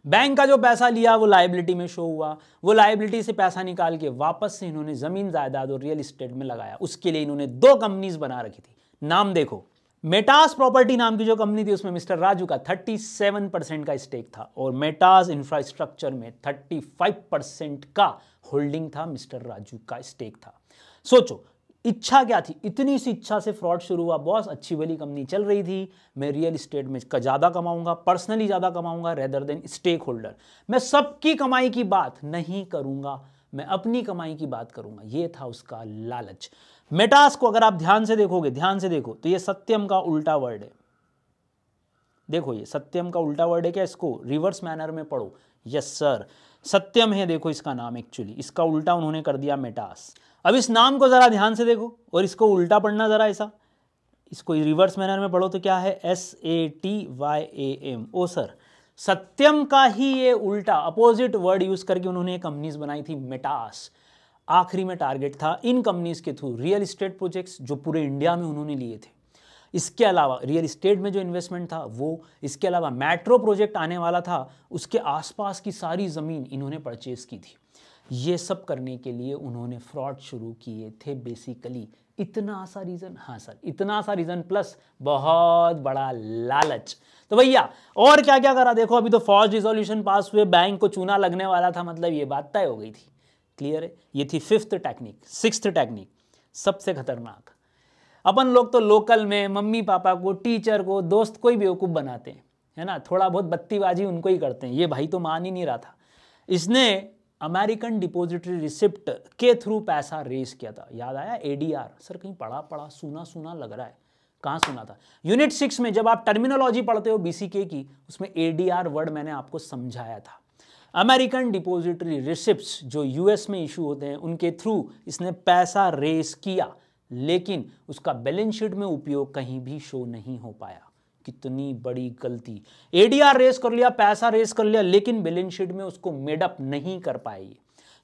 Speaker 1: बैंक का जो पैसा लिया वो लायबिलिटी में शो हुआ, वो लायबिलिटी से पैसा निकाल के वापस से इन्होंने जमीन जायदाद और रियल एस्टेट में लगाया। उसके लिए इन्होंने 2 कंपनीज बना रखी थी, नाम देखो। मेटास प्रॉपर्टी नाम की जो कंपनी थी उसमें मिस्टर राजू का 37% का स्टेक था, और मेटास इंफ्रास्ट्रक्चर में 35% का होल्डिंग था, मिस्टर राजू का स्टेक था। सोचो इच्छा क्या थी, इतनी सी इच्छा से फ्रॉड शुरू हुआ बॉस। अच्छी वाली कंपनी चल रही थी, मैं रियल एस्टेट में ज़्यादा कमाऊंगा, पर्सनली ज़्यादा कमाऊंगा रेदर देन स्टेक होल्डर। मैं सबकी कमाई की बात नहीं करूंगा, मैं अपनी कमाई की बात करूंगा, ये था उसका लालच। मेटास को अगर आप ध्यान से देखोगे, ध्यान से देखो तो ये सत्यम का उल्टा वर्ड है। देखो ये सत्यम का उल्टा वर्ड है क्या, इसको रिवर्स मैनर में पढ़ो। यस सर, सत्यम है देखो इसका नाम, एक्चुअली इसका उल्टा उन्होंने कर दिया मेटास। अब इस नाम को जरा ध्यान से देखो और इसको उल्टा पढ़ना जरा ऐसा, इसको रिवर्स मैनर में पढ़ो तो क्या है, SATYAM। ओ सर, सत्यम का ही ये उल्टा अपोजिट वर्ड यूज करके उन्होंने कंपनीज बनाई थी मेटास। आखिरी में टारगेट था इन कंपनीज के थ्रू रियल एस्टेट प्रोजेक्ट्स जो पूरे इंडिया में उन्होंने लिए थे। इसके अलावा रियल एस्टेट में जो इन्वेस्टमेंट था वो, इसके अलावा मेट्रो प्रोजेक्ट आने वाला था, उसके आसपास की सारी ज़मीन इन्होंने परचेज की थी। ये सब करने के लिए उन्होंने फ्रॉड शुरू किए थे बेसिकली। इतना सा रीज़न, हाँ सर इतना सा रीज़न प्लस बहुत बड़ा लालच। तो भैया और क्या क्या करा देखो, अभी तो फॉर्ज रिजोल्यूशन पास हुए, बैंक को चूना लगने वाला था, मतलब ये बात तय हो गई थी। क्लियर है, ये थी 5th टेक्निक। 6th टेक्निक सबसे खतरनाक। अपन लोग तो लोकल में मम्मी पापा को, टीचर को, दोस्त को ही बेवकूफ़ बनाते हैं, है ना, थोड़ा बहुत बत्तीबाजी उनको ही करते हैं। ये भाई तो मान ही नहीं रहा था, इसने अमेरिकन डिपॉजिटरी रिसिप्ट के थ्रू पैसा रेज किया था। याद आया ADR, सर कहीं पढ़ा सुना सुना लग रहा है, कहाँ सुना था। यूनिट 6 में जब आप टर्मिनोलॉजी पढ़ते हो BCK की, उसमें ADR वर्ड मैंने आपको समझाया था। अमेरिकन डिपॉजिटरी रिसिप्ट्स जो US में इशू होते हैं, उनके थ्रू इसने पैसा रेज किया, लेकिन उसका बैलेंस शीट में उपयोग कहीं भी शो नहीं हो पाया। कितनी बड़ी गलती। ADR रेस कर लिया, पैसा रेस कर लिया, लेकिन बैलेंस शीट में उसको मेडअप नहीं कर पाए।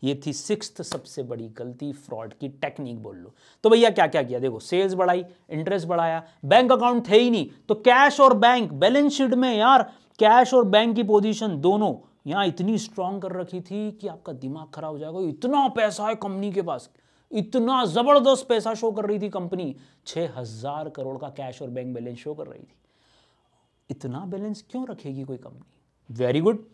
Speaker 1: ये थी 6th सबसे बड़ी गलती, फ्रॉड की टेक्निक बोल लो। तो भैया क्या क्या किया देखो, सेल्स बढ़ाई, इंटरेस्ट बढ़ाया, बैंक अकाउंट थे ही नहीं तो कैश और बैंक, बैलेंस शीट में यार कैश और बैंक की पोजीशन दोनों यहाँ इतनी स्ट्रांग कर रखी थी कि आपका दिमाग खराब हो जाएगा। इतना पैसा है कंपनी के पास, इतना जबरदस्त पैसा शो कर रही थी कंपनी, 6000 करोड़ का कैश और बैंक बैलेंस शो कर रही थी। इतना बैलेंस क्यों रखेगी कोई कंपनी? Very good.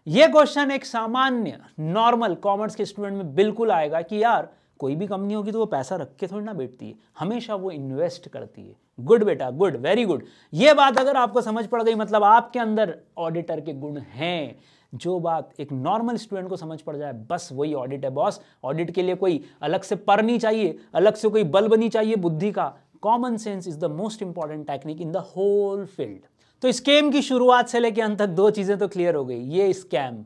Speaker 1: ये क्वेश्चन एक सामान्य नॉर्मल कॉमर्स के स्टूडेंट में बिल्कुल आएगा कि यार कोई भी कंपनी होगी तो वो पैसा रख के थोड़ी ना बैठती है, हमेशा वो इन्वेस्ट करती है। गुड बेटा, गुड, वेरी गुड। ये बात अगर आपको समझ पड़ गई मतलब आपके अंदर ऑडिटर के गुण हैं। जो बात एक नॉर्मल स्टूडेंट को समझ पड़ जाए बस वही ऑडिट है बॉस। ऑडिट के लिए कोई अलग से पर नहीं चाहिए, अलग से कोई बल्ब नहीं चाहिए बुद्धि का। Common sense is the most important technique in the whole field. तो स्कैम की शुरुआत से लेकर अंत तक दो चीजें तो क्लियर हो गई। ये स्कैम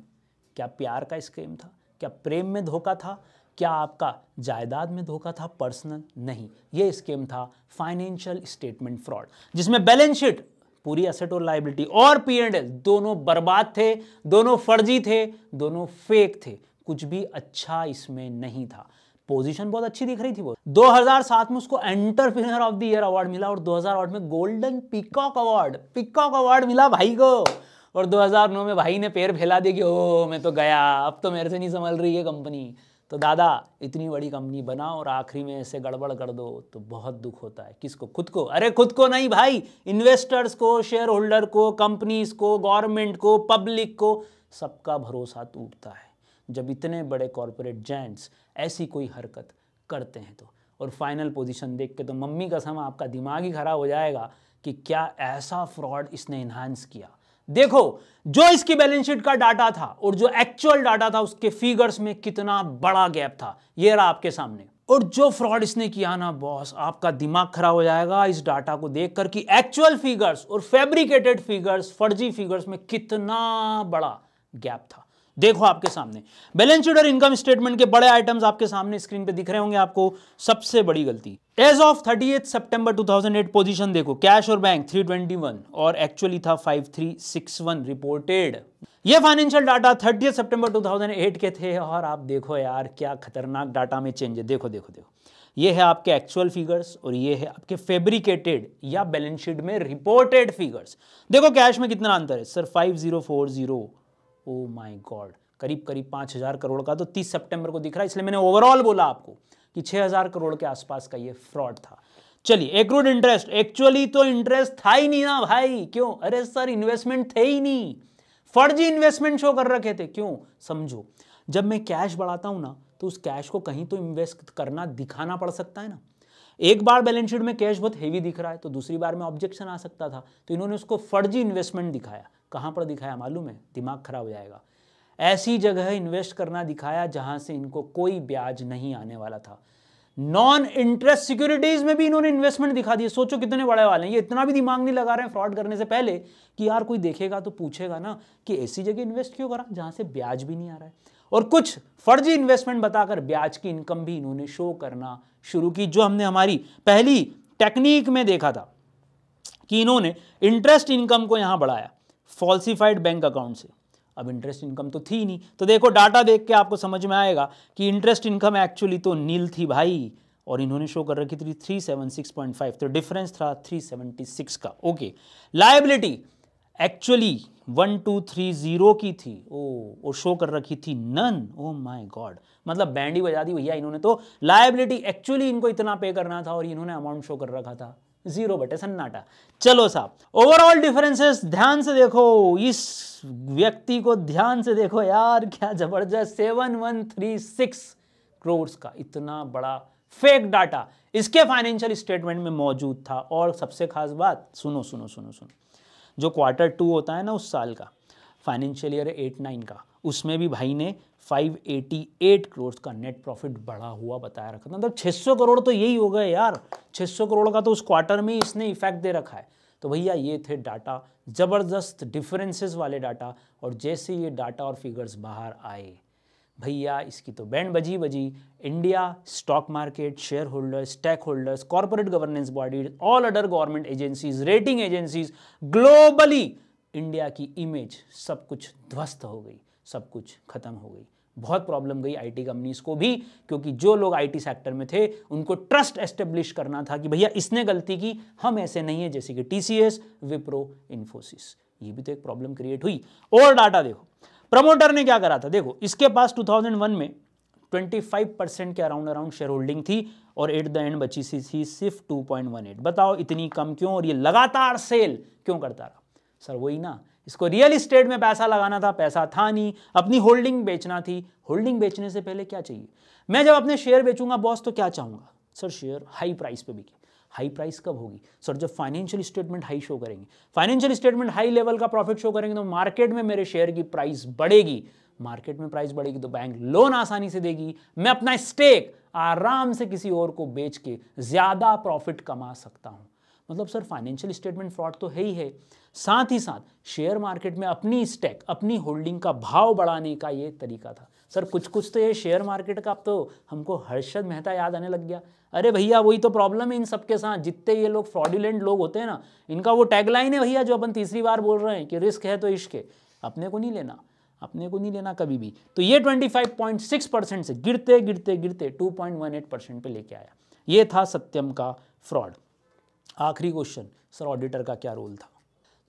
Speaker 1: क्या प्यार का स्कैम था, क्या प्रेम में धोखा था, क्या आपका जायदाद में धोखा था पर्सनल? नहीं, ये स्कीम था फाइनेंशियल स्टेटमेंट फ्रॉड, जिसमें बैलेंस शीट पूरी एसेट और लायबिलिटी और P&L दोनों बर्बाद थे, दोनों फर्जी थे, दोनों फेक थे। कुछ भी अच्छा इसमें नहीं था। पोजीशन बहुत अच्छी दिख रही थी वो। 2007 में उसको entrepreneur of the year award मिला और 2008 में गोल्डन पीकॉक अवार्ड मिला भाई को। और 2009 में भाई ने पैर फैला दिया कि ओ मैं तो गया, अब तो मेरे से नहीं संभल रही है कंपनी। तो दादा इतनी बड़ी कंपनी बना और आखिरी में ऐसे गड़बड़ कर दो तो बहुत दुख होता है। किसको? खुद को? अरे खुद को नहीं भाई, इन्वेस्टर्स को, शेयर होल्डर को, कंपनीज को, गवर्नमेंट को, पब्लिक को, सबका भरोसा टूटता है जब इतने बड़े कॉर्पोरेट जायंट्स ऐसी कोई हरकत करते हैं तो। और फाइनल पोजीशन देख के तो मम्मी कसम आपका दिमाग ही खराब हो जाएगा कि क्या ऐसा फ्रॉड इसने इन्हांस किया। देखो जो इसकी बैलेंस शीट का डाटा था और जो एक्चुअल डाटा था उसके फिगर्स में कितना बड़ा गैप था, ये रहा आपके सामने। और जो फ्रॉड इसने किया ना बॉस, आपका दिमाग खराब हो जाएगा इस डाटा को देखकर कि एक्चुअल फिगर्स और फैब्रिकेटेड फिगर्स, फर्जी फिगर्स में कितना बड़ा गैप था। देखो आपके सामने बैलेंस शीट और इनकम स्टेटमेंट के बड़े आइटम्स आपके सामने स्क्रीन पे दिख रहे होंगे आपको। सबसे बड़ी गलती एज ऑफ 30 सितंबर 2008 पोजीशन देखो, कैश और बैंक 321 और एक्चुअली था 5361 रिपोर्टेड। ये फाइनेंशियल डाटा 30 सितंबर 2008 के थे और आप देखो यार क्या खतरनाक डाटा में चेंज है। देखो देखो देखो, ये है आपके एक्चुअल फिगर्स और ये है आपके फैब्रिकेटेड या बैलेंस शीट में रिपोर्टेड फिगर्स। देखो कैश में कितना अंतर है सर, 5040। ओ माय गॉड, करीब करीब 5000 करोड़ का तो 30 सितंबर को दिख रहा है, इसलिए मैंने ओवरऑल बोला आपको कि 6000 करोड़ के आसपास का ये फ्रॉड था। चलिए एक्रूड इंटरेस्ट, एक्चुअली तो इंटरेस्ट था ही नहीं ना भाई। क्यों? अरे सर इन्वेस्टमेंट थे ही नहीं, फर्जी इन्वेस्टमेंट शो कर रखे थे। क्यों? समझो, जब मैं कैश बढ़ाता हूं ना तो उस कैश को कहीं तो इन्वेस्ट करना, दिखाना पड़ सकता है ना। एक बार बैलेंस शीट में कैश बहुत हेवी दिख रहा है तो दूसरी बार में ऑब्जेक्शन आ सकता था, तो इन्होंने उसको फर्जी इन्वेस्टमेंट दिखाया। कहां पर दिखाया मालूम है? दिमाग खराब हो जाएगा। ऐसी जगह इन्वेस्ट करना दिखाया जहां से इनको कोई ब्याज नहीं आने वाला था। नॉन इंटरेस्ट सिक्योरिटीज में भी इन्होंने इन्वेस्टमेंट दिखा दिए। सोचो कितने बड़े वाले हैं ये, इतना भी दिमाग नहीं लगा रहे हैं फ्रॉड करने से पहले कि यार कोई देखेगा तो पूछेगा ना कि ऐसी जगह इन्वेस्ट क्यों करा जहां से ब्याज भी नहीं आ रहा है। और कुछ फर्जी इन्वेस्टमेंट बताकर ब्याज की इनकम भी इन्होंने शो करना शुरू की, जो हमने हमारी पहली टेक्निक में देखा था कि इन्होंने इंटरेस्ट इनकम को यहां बढ़ाया फॉल्सिफाइड बैंक अकाउंट से। अब इंटरेस्ट इनकम तो थी नहीं, तो देखो डाटा देख के आपको समझ में आएगा कि इंटरेस्ट इनकम एक्चुअली तो नील थी भाई, और इन्होंने शो कर रखी थी 376.5, तो डिफरेंस था 376 का। ओके, लायबिलिटी एक्चुअली 1230 की थी और शो कर रखी थी नन। ओ माय गॉड, मतलब बैंड ही बजा दी भैया इन्होंने तो। लायबिलिटी एक्चुअली इनको इतना पे करना था और इन्होंने अमाउंट शो कर रखा था 0 बटे सन्नाटा। चलो साहब, ओवरऑल डिफरेंसेस ध्यान से देखो, इस व्यक्ति को ध्यान से देखो यार, क्या जबरदस्त 7136 करोड़ का इतना बड़ा फेक डाटा इसके फाइनेंशियल स्टेटमेंट में मौजूद था। और सबसे खास बात, सुनो सुनो सुनो सुनो, जो Q2 होता है ना उस साल का, फाइनेंशियल ईयर 8-9 का, उसमें भी भाई ने 588 करोड़ का नेट प्रॉफिट बढ़ा हुआ बताया रखा था। मतलब 600 करोड़ तो यही हो गए यार, 600 करोड़ का तो उस क्वार्टर में इसने इफेक्ट दे रखा है। तो भैया ये थे डाटा, जबरदस्त डिफरेंसेस वाले डाटा। और जैसे ये डाटा और फिगर्स बाहर आए भैया इसकी तो बैंड बजी। India stock market, shareholders, stakeholders, corporate governance bodies, all other government agencies, rating agencies, globally India की इमेज सब कुछ ध्वस्त हो गई, सब कुछ खत्म हो गई। बहुत प्रॉब्लम गई आईटी कंपनीज को भी, क्योंकि जो लोग आईटी सेक्टर में थे उनको ट्रस्ट एस्टेब्लिश करना था कि भैया इसने गलती की, हम ऐसे नहीं है, जैसे कि टीसीएस, विप्रो, इन्फोसिस। ये भी तो एक प्रॉब्लम क्रिएट हुई। और डाटा देखो प्रमोटर ने क्या करा था। देखो इसके पास 2001 में 25% के अराउंड शेयर होल्डिंग थी और एट द एंड बची सी थी सिर्फ 2.18। बताओ इतनी कम क्यों, और ये लगातार सेल क्यों करता रहा? सर वही ना, इसको रियल इस्टेट में पैसा लगाना था, पैसा था नहीं, अपनी होल्डिंग बेचना थी। होल्डिंग बेचने से पहले क्या चाहिए? मैं जब अपने शेयर बेचूंगा बॉस तो क्या चाहूंगा? सर शेयर हाई प्राइस पे बिके। हाई प्राइस कब होगी? सर जब फाइनेंशियल स्टेटमेंट हाई शो करेंगे। फाइनेंशियल स्टेटमेंट हाई लेवल का प्रॉफिट शो करेंगे तो मार्केट में मेरे शेयर की प्राइस बढ़ेगी। मार्केट में प्राइस बढ़ेगी तो बैंक लोन आसानी से देगी, मैं अपना स्टेक आराम से किसी और को बेच के ज्यादा प्रॉफिट कमा सकता हूं। मतलब सर फाइनेंशियल स्टेटमेंट फ्रॉड तो है ही है, साथ ही साथ शेयर मार्केट में अपनी स्टेक, अपनी होल्डिंग का भाव बढ़ाने का ये तरीका था। सर कुछ कुछ तो ये शेयर मार्केट का अब तो हमको हर्षद मेहता याद आने लग गया। अरे भैया वही तो प्रॉब्लम है इन सबके साथ, जितने ये लोग फ्रॉडुलेंट लोग होते हैं ना, इनका वो टैगलाइन है भैया जो अपन तीसरी बार बोल रहे हैं कि रिस्क है तो इश्क है। अपने को नहीं लेना, अपने को नहीं लेना कभी भी। तो ये 25.6% से गिरते गिरते गिरते 2.18% पे लेके आया। ये था सत्यम का फ्रॉड। आखिरी क्वेश्चन, सर ऑडिटर का क्या रोल था?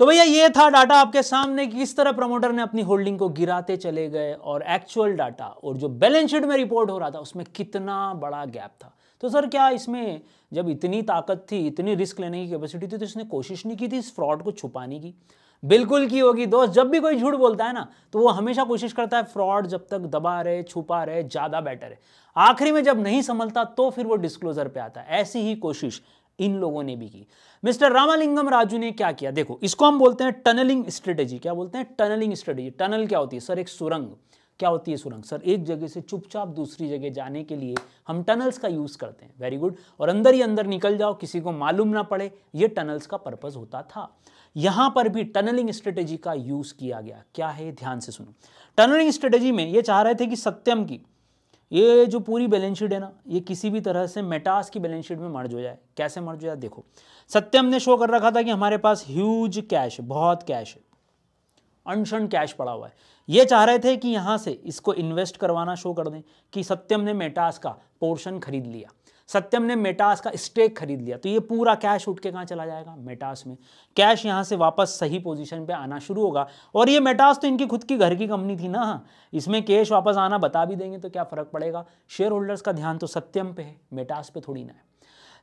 Speaker 1: तो भैया ये था डाटा आपके सामने कि किस तरह प्रमोटर ने अपनी होल्डिंग को गिराते चले गए और एक्चुअल डाटा और जो बैलेंस शीट में रिपोर्ट हो रहा था उसमें कितना बड़ा गैप था। तो सर क्या इसमें जब इतनी ताकत थी, इतनी रिस्क लेने की कैपेसिटी थी, तो इसने कोशिश नहीं की थी इस फ्रॉड को छुपाने की? बिल्कुल की होगी दोस्त। जब भी कोई झूठ बोलता है ना तो वो हमेशा कोशिश करता है फ्रॉड जब तक दबा रहे, छुपा रहे, ज्यादा बेटर है। आखिरी में जब नहीं संभलता तो फिर वो डिस्क्लोजर पे आता है। ऐसी ही कोशिश इन लोगों ने भी की। मिस्टर रामालिंगम राजू ने क्या किया? देखो इसको हम बोलते हैं टनलिंग स्ट्रेटेजी। क्या बोलते हैं? Tunnelling strategy. टनल क्या होती है सर? एक सुरंग। क्या होती है सुरंग? सर एक जगह से चुपचाप दूसरी जगह जाने के लिए हम टनल्स का यूज करते हैं। Very good. और अंदर ही अंदर निकल जाओ, किसी को मालूम ना पड़े, ये टनल्स का पर्पस होता था। यहां पर भी टनलिंग स्ट्रेटेजी का यूज किया गया। क्या है? ध्यान से सुनो। टनलिंग स्ट्रेटेजी में ये चाह रहे थे कि सत्यम की ये जो पूरी बैलेंस शीट है ना, ये किसी भी तरह से मेटास की बैलेंस शीट में मर्ज हो जाए। कैसे मर्ज हो जाए? देखो सत्यम ने शो कर रखा था कि हमारे पास ह्यूज कैश, बहुत कैश है, अनशन कैश पड़ा हुआ है। ये चाह रहे थे कि यहां से इसको इन्वेस्ट करवाना शो कर दें कि सत्यम ने मेटास का पोर्शन खरीद लिया, सत्यम ने मेटास का स्टेक खरीद लिया, तो ये पूरा कैश उठ के कहां चला जाएगा? मेटास में। कैश यहां से वापस सही पोजीशन पे आना शुरू होगा। और ये मेटास तो इनकी खुद की घर की कंपनी थी ना, इसमें कैश वापस आना बता भी देंगे तो क्या फर्क पड़ेगा? शेयर होल्डर्स का ध्यान तो सत्यम पे है, मेटास पे थोड़ी ना है।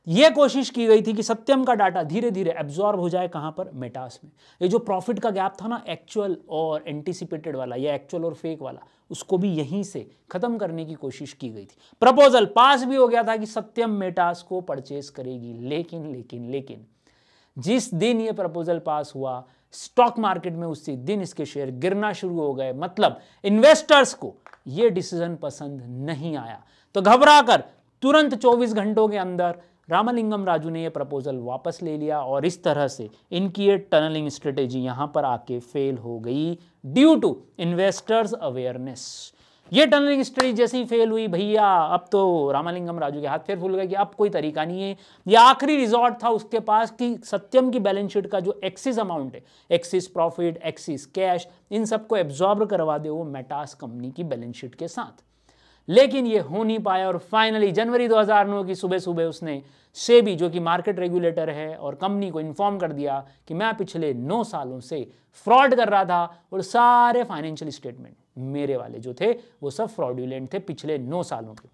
Speaker 1: यह कोशिश की गई थी कि सत्यम का डाटा धीरे धीरे एब्जॉर्ब हो जाए कहां पर? मेटास में। ये जो प्रॉफिट का गैप था ना, एक्चुअल और एंटीसिपेटेड वाला, या एक्चुअल और फेक वाला, उसको भी यहीं से खत्म करने की कोशिश की गई थी। प्रपोजल पास भी हो गया था कि सत्यम मेटास को परचेस करेगी। लेकिन लेकिन लेकिन जिस दिन ये प्रपोजल पास हुआ, स्टॉक मार्केट में उसी दिन इसके शेयर गिरना शुरू हो गए। मतलब इन्वेस्टर्स को ये डिसीजन पसंद नहीं आया, तो घबराकर तुरंत 24 घंटों के अंदर रामालिंगम राजू ने यह प्रपोजल वापस ले लिया। और इस तरह से इनकी ये टनलिंग स्ट्रेटेजी यहां पर आके फेल हो गई ड्यू टू इन्वेस्टर्स अवेयरनेस। ये टनलिंग स्ट्रेटेजी जैसे ही फेल हुई भैया, अब तो रामालिंगम राजू के हाथ फिर फूल गए कि अब कोई तरीका नहीं है। ये आखिरी रिजॉर्ट था उसके पास कि सत्यम की बैलेंस शीट का जो एक्सिस अमाउंट है, एक्सिस प्रॉफिट, एक्सिस कैश, इन सबको एब्जॉर्ब करवा दे वो मेटास कंपनी की बैलेंस शीट के साथ। लेकिन ये हो नहीं पाया और फाइनली जनवरी 2009 की सुबह सुबह उसने सेबी, जो कि मार्केट रेगुलेटर है, और कंपनी को इन्फॉर्म कर दिया कि मैं पिछले 9 सालों से फ्रॉड कर रहा था और सारे फाइनेंशियल स्टेटमेंट मेरे वाले जो थे वो सब फ्रॉडुलेंट थे पिछले 9 सालों के।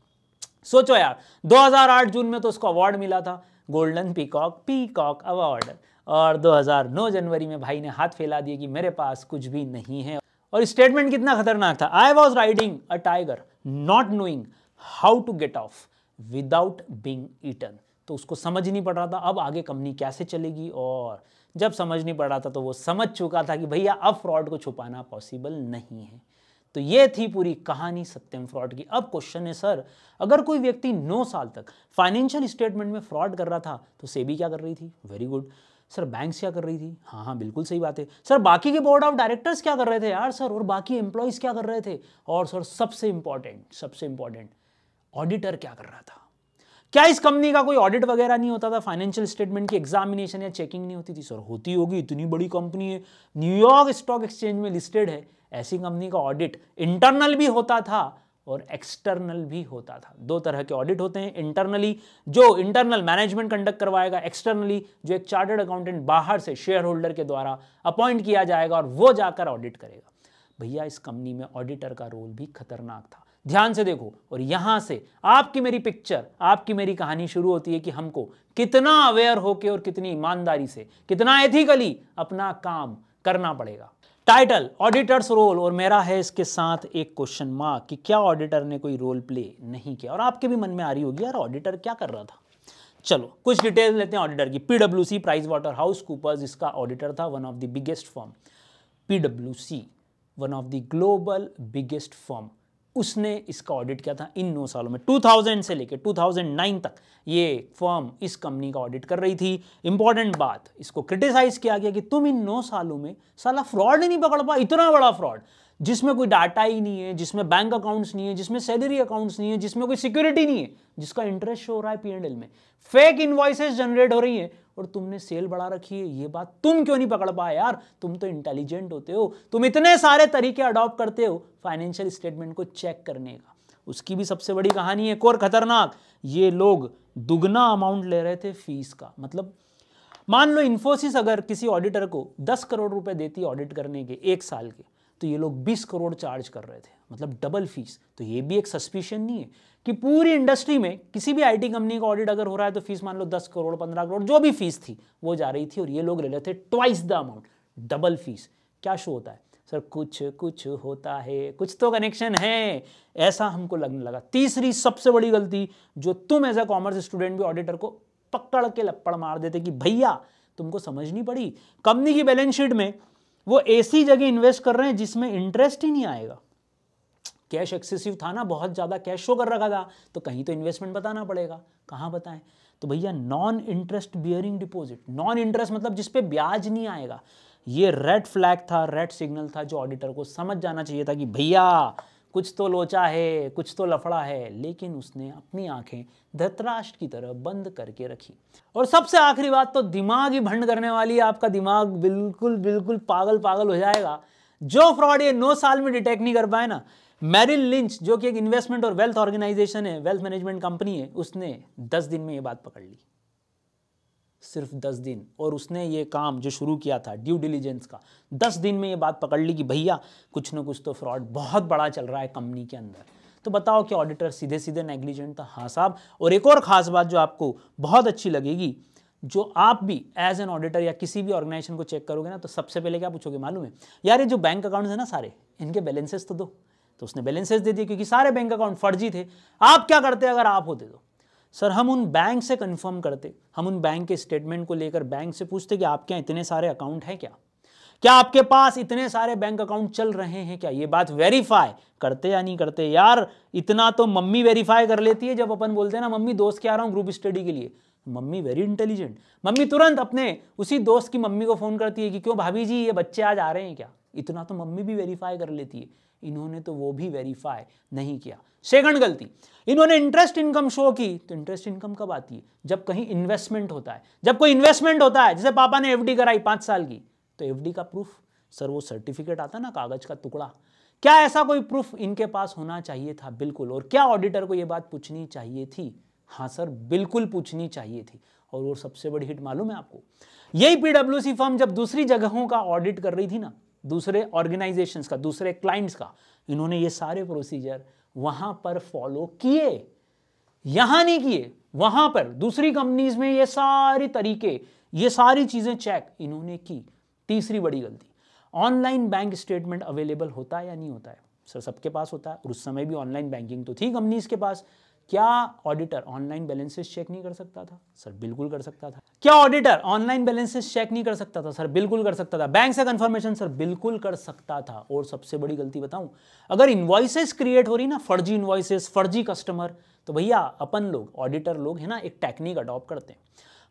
Speaker 1: सोचो यार, 2008 जून में तो उसको अवार्ड मिला था, गोल्डन पीकॉक अवार्ड, और 2009 जनवरी में भाई ने हाथ फैला दिए कि मेरे पास कुछ भी नहीं है। और स्टेटमेंट कितना खतरनाक था? I was riding a tiger not knowing how to get off without being eaten. तो उसको समझ नहीं पड़ रहा था अब आगे कंपनी कैसे चलेगी, और जब समझ नहीं पड़ रहा था तो वो समझ चुका था कि भैया अब फ्रॉड को छुपाना पॉसिबल नहीं है। तो ये थी पूरी कहानी सत्यम फ्रॉड की। अब क्वेश्चन है सर, अगर कोई व्यक्ति 9 साल तक फाइनेंशियल स्टेटमेंट में फ्रॉड कर रहा था तो सेबी क्या कर रही थी? Very good. सर बैंक्स क्या कर रही थी? हाँ बिल्कुल सही बात है। सर बाकी के बोर्ड ऑफ डायरेक्टर्स क्या कर रहे थे यार सर? और बाकी एम्प्लॉइज क्या कर रहे थे? और सर सबसे इंपॉर्टेंट ऑडिटर क्या कर रहा था? क्या इस कंपनी का कोई ऑडिट वगैरह नहीं होता था? फाइनेंशियल स्टेटमेंट की एग्जामिनेशन या चेकिंग नहीं होती थी? सर होती होगी, इतनी बड़ी कंपनी है, न्यूयॉर्क स्टॉक एक्सचेंज में लिस्टेड है, ऐसी कंपनी का ऑडिट इंटरनल भी होता था और एक्सटर्नल भी होता था। 2 तरह के ऑडिट होते हैं, इंटरनली जो इंटरनल मैनेजमेंट कंडक्ट करवाएगा, एक्सटर्नली जो एक चार्टर्ड अकाउंटेंट बाहर से शेयर होल्डर के द्वारा अपॉइंट किया जाएगा और वो जाकर ऑडिट करेगा। भैया इस कंपनी में ऑडिटर का रोल भी खतरनाक था। ध्यान से देखो, और यहां से आपकी मेरी पिक्चर, आपकी मेरी कहानी शुरू होती है कि हमको कितना अवेयर होके और कितनी ईमानदारी से, कितना एथिकली अपना काम करना पड़ेगा। टाइटल ऑडिटर्स रोल, और मेरा है इसके साथ एक क्वेश्चन मार्क कि क्या ऑडिटर ने कोई रोल प्ले नहीं किया। और आपके भी मन में आ रही होगी यार ऑडिटर क्या कर रहा था। चलो कुछ डिटेल लेते हैं ऑडिटर की। पीडब्ल्यूसी प्राइस वाटर हाउस कूपर्स इसका ऑडिटर था, one of the biggest firm. पीडब्ल्यूसी one of the global biggest firm, उसने इसका ऑडिट किया था इन 9 सालों में। 2000 से लेकर 2009 तक ये फर्म इस कंपनी का ऑडिट कर रही थी। इंपॉर्टेंट बात, इसको क्रिटिसाइज किया गया कि तुम इन 9 सालों में साला फ्रॉड ही नहीं पकड़ पा, इतना बड़ा फ्रॉड जिसमें कोई डाटा ही नहीं है, जिसमें बैंक अकाउंट्स नहीं है, जिसमें सैलरी अकाउंट्स नहीं है, जिसमें कोई सिक्योरिटी नहीं है, जिसका इंटरेस्ट शो हो रहा है P&L में, फेक इनवॉइसेस जनरेट हो रही हैं और तुमने सेल बढ़ा रखी है। ये बात तुम क्यों नहीं पकड़ पाए यार, तुम तो इंटेलिजेंट होते हो, तुम इतने सारे तरीके अडॉप्ट करते हो फाइनेंशियल स्टेटमेंट को चेक करने का। उसकी भी सबसे बड़ी कहानी है, एक और खतरनाक, ये लोग दुगना अमाउंट ले रहे थे फीस का। मतलब मान लो इन्फोसिस अगर किसी ऑडिटर को 10 करोड़ रुपए देती ऑडिट करने के 1 साल के, तो ये लोग 20 करोड़ चार्ज कर रहे थे, मतलब डबल फीस। तो ये भी एक सस्पिशन नहीं है कि पूरी इंडस्ट्री में किसी भी आईटी कंपनी का ऑडिट अगर हो रहा है तो फीस मान लो 10 करोड़ 15 करोड़ जो भी फीस थी वो जा रही थी, और ये लोग ले रहे थे twice the amount, double fees. क्या शो होता है सर, कुछ होता है, कुछ तो कनेक्शन है, ऐसा हमको लगने लगा। तीसरी सबसे बड़ी गलती जो तुम एज ए कॉमर्स स्टूडेंट भी ऑडिटर को पकड़ के लपड़ मार देते कि भैया तुमको समझनी पड़ी, कंपनी की बैलेंस शीट में वो ऐसी जगह इन्वेस्ट कर रहे हैं जिसमें इंटरेस्ट ही नहीं आएगा। कैश एक्सेसिव था ना, बहुत ज़्यादा कैश शो कर रखा था, तो कहीं तो इन्वेस्टमेंट बताना पड़ेगा, कहाँ बताएं। तो भैया non interest bearing deposit, non interest मतलब जिस पे ब्याज नहीं आएगा, ये रेड फ्लैग था, रेड सिग्नल था जो ऑडिटर को समझ जाना चाहिए था कि भैया कुछ तो लोचा है, कुछ तो लफड़ा है। लेकिन उसने अपनी आंखें धृतराष्ट्र की तरह बंद करके रखी। और सबसे आखिरी बात तो दिमाग ही भंड करने वाली है, आपका दिमाग बिल्कुल पागल हो जाएगा। जो फ्रॉड ये 9 साल में डिटेक्ट नहीं कर पाए ना, मैरिल लिंच जो कि एक इन्वेस्टमेंट और वेल्थ ऑर्गेनाइजेशन है, वेल्थ मैनेजमेंट कंपनी है, उसने 10 दिन में ये बात पकड़ ली, सिर्फ 10 दिन। और उसने ये काम जो शुरू किया था ड्यू डिलीजेंस का, 10 दिन में ये बात पकड़ ली कि भैया कुछ ना कुछ तो फ्रॉड बहुत बड़ा चल रहा है कंपनी के अंदर। तो बताओ कि ऑडिटर सीधे सीधे नेग्लिजेंट था? हाँ साहब। और एक और खास बात जो आपको बहुत अच्छी लगेगी, जो आप भी एज एन ऑडिटर या किसी भी ऑर्गेनाइजेशन को चेक करोगे ना, तो सबसे पहले क्या पूछोगे मालूम है? यार ये जो बैंक अकाउंट्स है ना सारे, इनके बैलेंसेस तो दो। तो उसने बैलेंसेस दे दिए क्योंकि सारे बैंक अकाउंट फर्जी थे। आप क्या करते अगर आप होते तो? सर हम उन बैंक से कंफर्म करते, हम उन बैंक के स्टेटमेंट को लेकर बैंक से पूछते कि आपके यहाँ इतने सारे अकाउंट हैं क्या आपके पास इतने सारे बैंक अकाउंट चल रहे हैं क्या? ये बात वेरीफाई करते या नहीं करते? यार इतना तो मम्मी वेरीफाई कर लेती है जब अपन बोलते हैं ना मम्मी दोस्त के आ रहा हूँ ग्रुप स्टडी के लिए। मम्मी वेरी इंटेलिजेंट, मम्मी तुरंत अपने उसी दोस्त की मम्मी को फोन करती है कि क्यों भाभी जी ये बच्चे आज आ रहे हैं क्या? इतना तो मम्मी भी वेरीफाई कर लेती है। इन्होंने तो वो भी वेरीफाई नहीं किया। सेकंड गलती, इन्होंने इंटरेस्ट इनकम शो की। तो इंटरेस्ट इनकम कब आती है? जब कहीं इन्वेस्टमेंट होता है। जब कोई इन्वेस्टमेंट होता है, जैसे पापा ने एफडी कराई 5 साल की, तो एफडी का प्रूफ सर वो सर्टिफिकेट आता ना कागज का टुकड़ा, क्या ऐसा कोई प्रूफ इनके पास होना चाहिए था? बिल्कुल। और क्या ऑडिटर को ये बात पूछनी चाहिए थी? हाँ सर बिल्कुल पूछनी चाहिए थी। और वो सबसे बड़ी हिट मालूम है आपको, यही पीडब्ल्यूसी फर्म जब दूसरी जगहों का ऑडिट कर रही थी ना, दूसरे ऑर्गेनाइजेशंस का, दूसरे क्लाइंट्स का, इन्होंने ये सारे प्रोसीजर वहां पर फॉलो किए, यहां नहीं किए, वहां पर दूसरी कंपनीज में ये सारे तरीके, ये सारी चीजें चेक इन्होंने की। तीसरी बड़ी गलती, ऑनलाइन बैंक स्टेटमेंट अवेलेबल होता है या नहीं होता है? सर सबके पास होता है, और उस समय भी ऑनलाइन बैंकिंग तो थी कंपनीज के पास। क्या ऑडिटर ऑनलाइन बैलेंसेस चेक नहीं कर सकता था? सर बिल्कुल कर सकता था। क्या ऑडिटर ऑनलाइन बैलेंसेस चेक नहीं कर सकता था? सर बिल्कुल कर सकता था। बैंक से कंफर्मेशन? सर बिल्कुल कर सकता था। और सबसे बड़ी गलती बताऊं, अगर इनवॉइसेस क्रिएट हो रही ना, फर्जी इनवॉइसेस, फर्जी कस्टमर, तो भैया अपन लोग ऑडिटर लोग है ना एक टेक्निक अडॉप्ट करते हैं।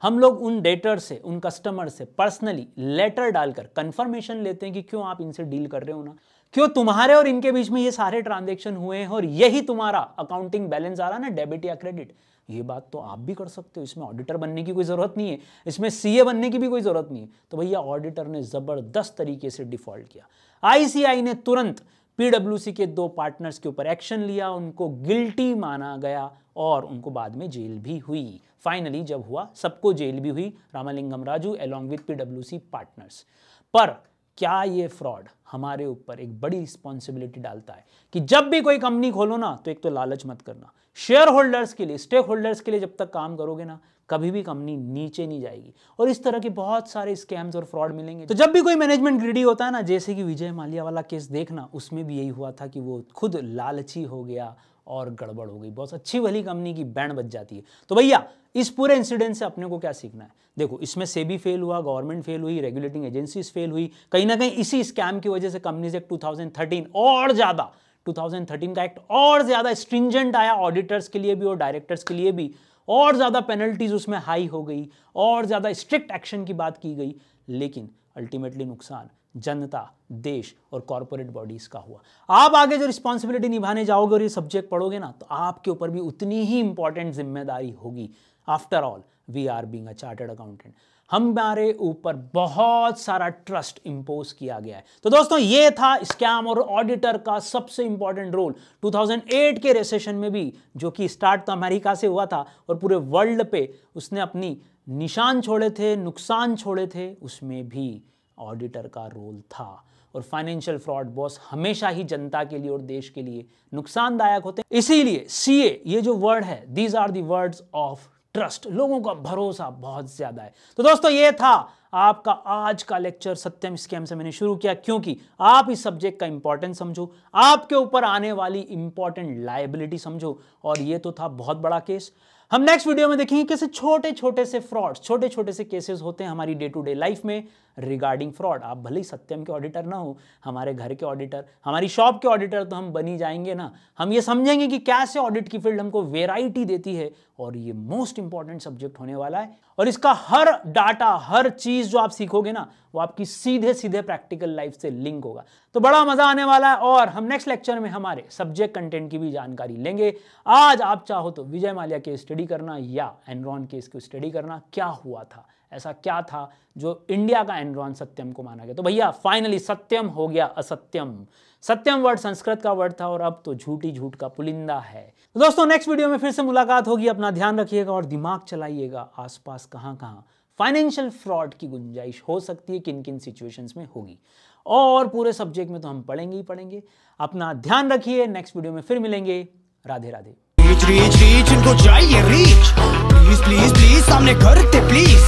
Speaker 1: हम लोग उन डेटर से, उन कस्टमर से पर्सनली लेटर डालकर कंफर्मेशन लेते हैं कि क्यों आप इनसे डील कर रहे हो ना, क्यों तुम्हारे और इनके बीच में ये सारे ट्रांजैक्शन हुए हैं और यही तुम्हारा अकाउंटिंग बैलेंस आ रहा है ना, डेबिट या क्रेडिट। ये बात तो आप भी कर सकते हो, इसमें ऑडिटर बनने की कोई जरूरत नहीं है, इसमें सीए बनने की भी कोई जरूरत नहीं है। तो भैया ऑडिटर ने जबरदस्त तरीके से डिफॉल्ट किया। आईसीआई ने तुरंत पीडब्ल्यूसी के 2 पार्टनर्स के ऊपर एक्शन लिया, उनको गिल्टी माना गया और उनको बाद में जेल भी हुई। फाइनली जब हुआ सबको जेल भी हुई, रामालिंगम राजू अलॉन्ग विद पीडब्ल्यूसी पार्टनर्स। पर क्या ये फ्रॉड हमारे ऊपर एक बड़ी रिस्पॉन्सिबिलिटी डालता है कि जब भी कोई कंपनी खोलो ना, तो एक तो लालच मत करना। शेयर होल्डर्स के लिए, स्टेक होल्डर्स के लिए जब तक काम करोगे ना, कभी भी कंपनी नीचे नहीं जाएगी। और इस तरह के बहुत सारे स्कैम्स और फ्रॉड मिलेंगे। तो जब भी कोई मैनेजमेंट ग्रीडी होता है ना, जैसे कि विजय माल्या वाला केस देखना, उसमें भी यही हुआ था कि वो खुद लालची हो गया और गड़बड़ हो गई। बहुत अच्छी वाली कंपनी की बैंड बज जाती है। तो भैया इस पूरे इंसिडेंट से अपने को क्या सीखना है? देखो, इसमें सेबी फेल हुआ, गवर्नमेंट फेल हुई, रेगुलेटिंग एजेंसीज फेल हुई। कहीं ना कहीं इसी स्कैम की वजह से कंपनीज एक्ट 2013 और ज्यादा, 2013 का एक्ट और ज्यादा स्ट्रिंजेंट आया ऑडिटर्स के लिए भी और डायरेक्टर्स के लिए भी, और ज्यादा पेनल्टीज उसमें हाई हो गई, और ज्यादा स्ट्रिक्ट एक्शन की बात की गई। लेकिन अल्टीमेटली नुकसान जनता, देश और कॉर्पोरेट बॉडीज का हुआ। आप आगे जो रिस्पॉन्सिबिलिटी निभाने जाओगे और ये सब्जेक्ट पढ़ोगे ना, तो आपके ऊपर भी उतनी ही इंपॉर्टेंट जिम्मेदारी होगी। After all we are being a chartered accountant, हमारे ऊपर बहुत सारा ट्रस्ट इंपोज किया गया है। तो दोस्तों, ये था स्कैम और ऑडिटर का सबसे इंपॉर्टेंट रोल 2008 के रिसेशन में भी, जो कि स्टार्ट तो अमेरिका से हुआ था और पूरे वर्ल्ड पे उसने अपनी निशान छोड़े थे, नुकसान छोड़े थे, उसमें भी ऑडिटर का रोल था। और फाइनेंशियल फ्रॉड बॉस हमेशा ही जनता के लिए और देश के लिए नुकसानदायक होते हैं। इसीलिए सीए ये जो वर्ड है, these are the words of trust. लोगों का भरोसा बहुत ज्यादा है। तो दोस्तों, ये था आपका आज का लेक्चर। सत्यम स्कैम से मैंने शुरू किया क्योंकि आप इस सब्जेक्ट का इंपॉर्टेंस समझो, आपके ऊपर आने वाली इंपॉर्टेंट लायबिलिटी समझो। और ये तो था बहुत बड़ा केस। हम नेक्स्ट वीडियो में देखेंगे कैसे छोटे छोटे से फ्रॉड्स, छोटे छोटे से केसेस होते हैं हमारी डे टू डे लाइफ में रिगार्डिंग फ्रॉड। आप भले ही सत्यम के ऑडिटर ना हो, हमारे घर के ऑडिटर, हमारी शॉप के ऑडिटर तो हम बनी जाएंगे ना। हम ये समझेंगे कि कैसे ऑडिट की फील्ड हमको वेराइटी देती है, और ये मोस्ट इंपॉर्टेंट सब्जेक्ट होने वाला है। और इसका हर डाटा, हर चीज जो आप सीखोगे ना, वो आपकी सीधे सीधे प्रैक्टिकल लाइफ से लिंक होगा। तो बड़ा मजा आने वाला है। और हम नेक्स्ट लेक्चर में हमारे सब्जेक्ट कंटेंट की भी जानकारी लेंगे। आज आप चाहो तो विजय माल्या केस स्टडी करना या एनरॉन केस को स्टडी करना, क्या हुआ था, ऐसा क्या था जो इंडिया का एनरॉन सत्यम को माना गया। तो भैया फाइनली सत्यम हो गया असत्यम। सत्यम वर्ड संस्कृत का वर्ड था और अब तो झूठी झूठ का पुलिंदा है। तो दोस्तों, नेक्स्ट वीडियो में फिर से मुलाकात होगी। अपना ध्यान रखिएगा और दिमाग चलाइएगा। आसपास कहां कहां फाइनेंशियल फ्रॉड की गुंजाइश हो सकती है, किन किन सिचुएशंस में होगी, और पूरे सब्जेक्ट में तो हम पढ़ेंगे ही पढ़ेंगे। अपना ध्यान रखिए। नेक्स्ट वीडियो में फिर मिलेंगे। राधे राधे।
Speaker 2: रीच इनको चाहिए रीच, प्लीज प्लीज प्लीज सामने करते प्लीज।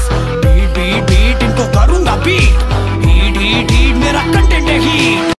Speaker 2: बीट बीट बीट इनको करूंगा बीट, हीट हीट हीट मेरा कंटेंट है हीट।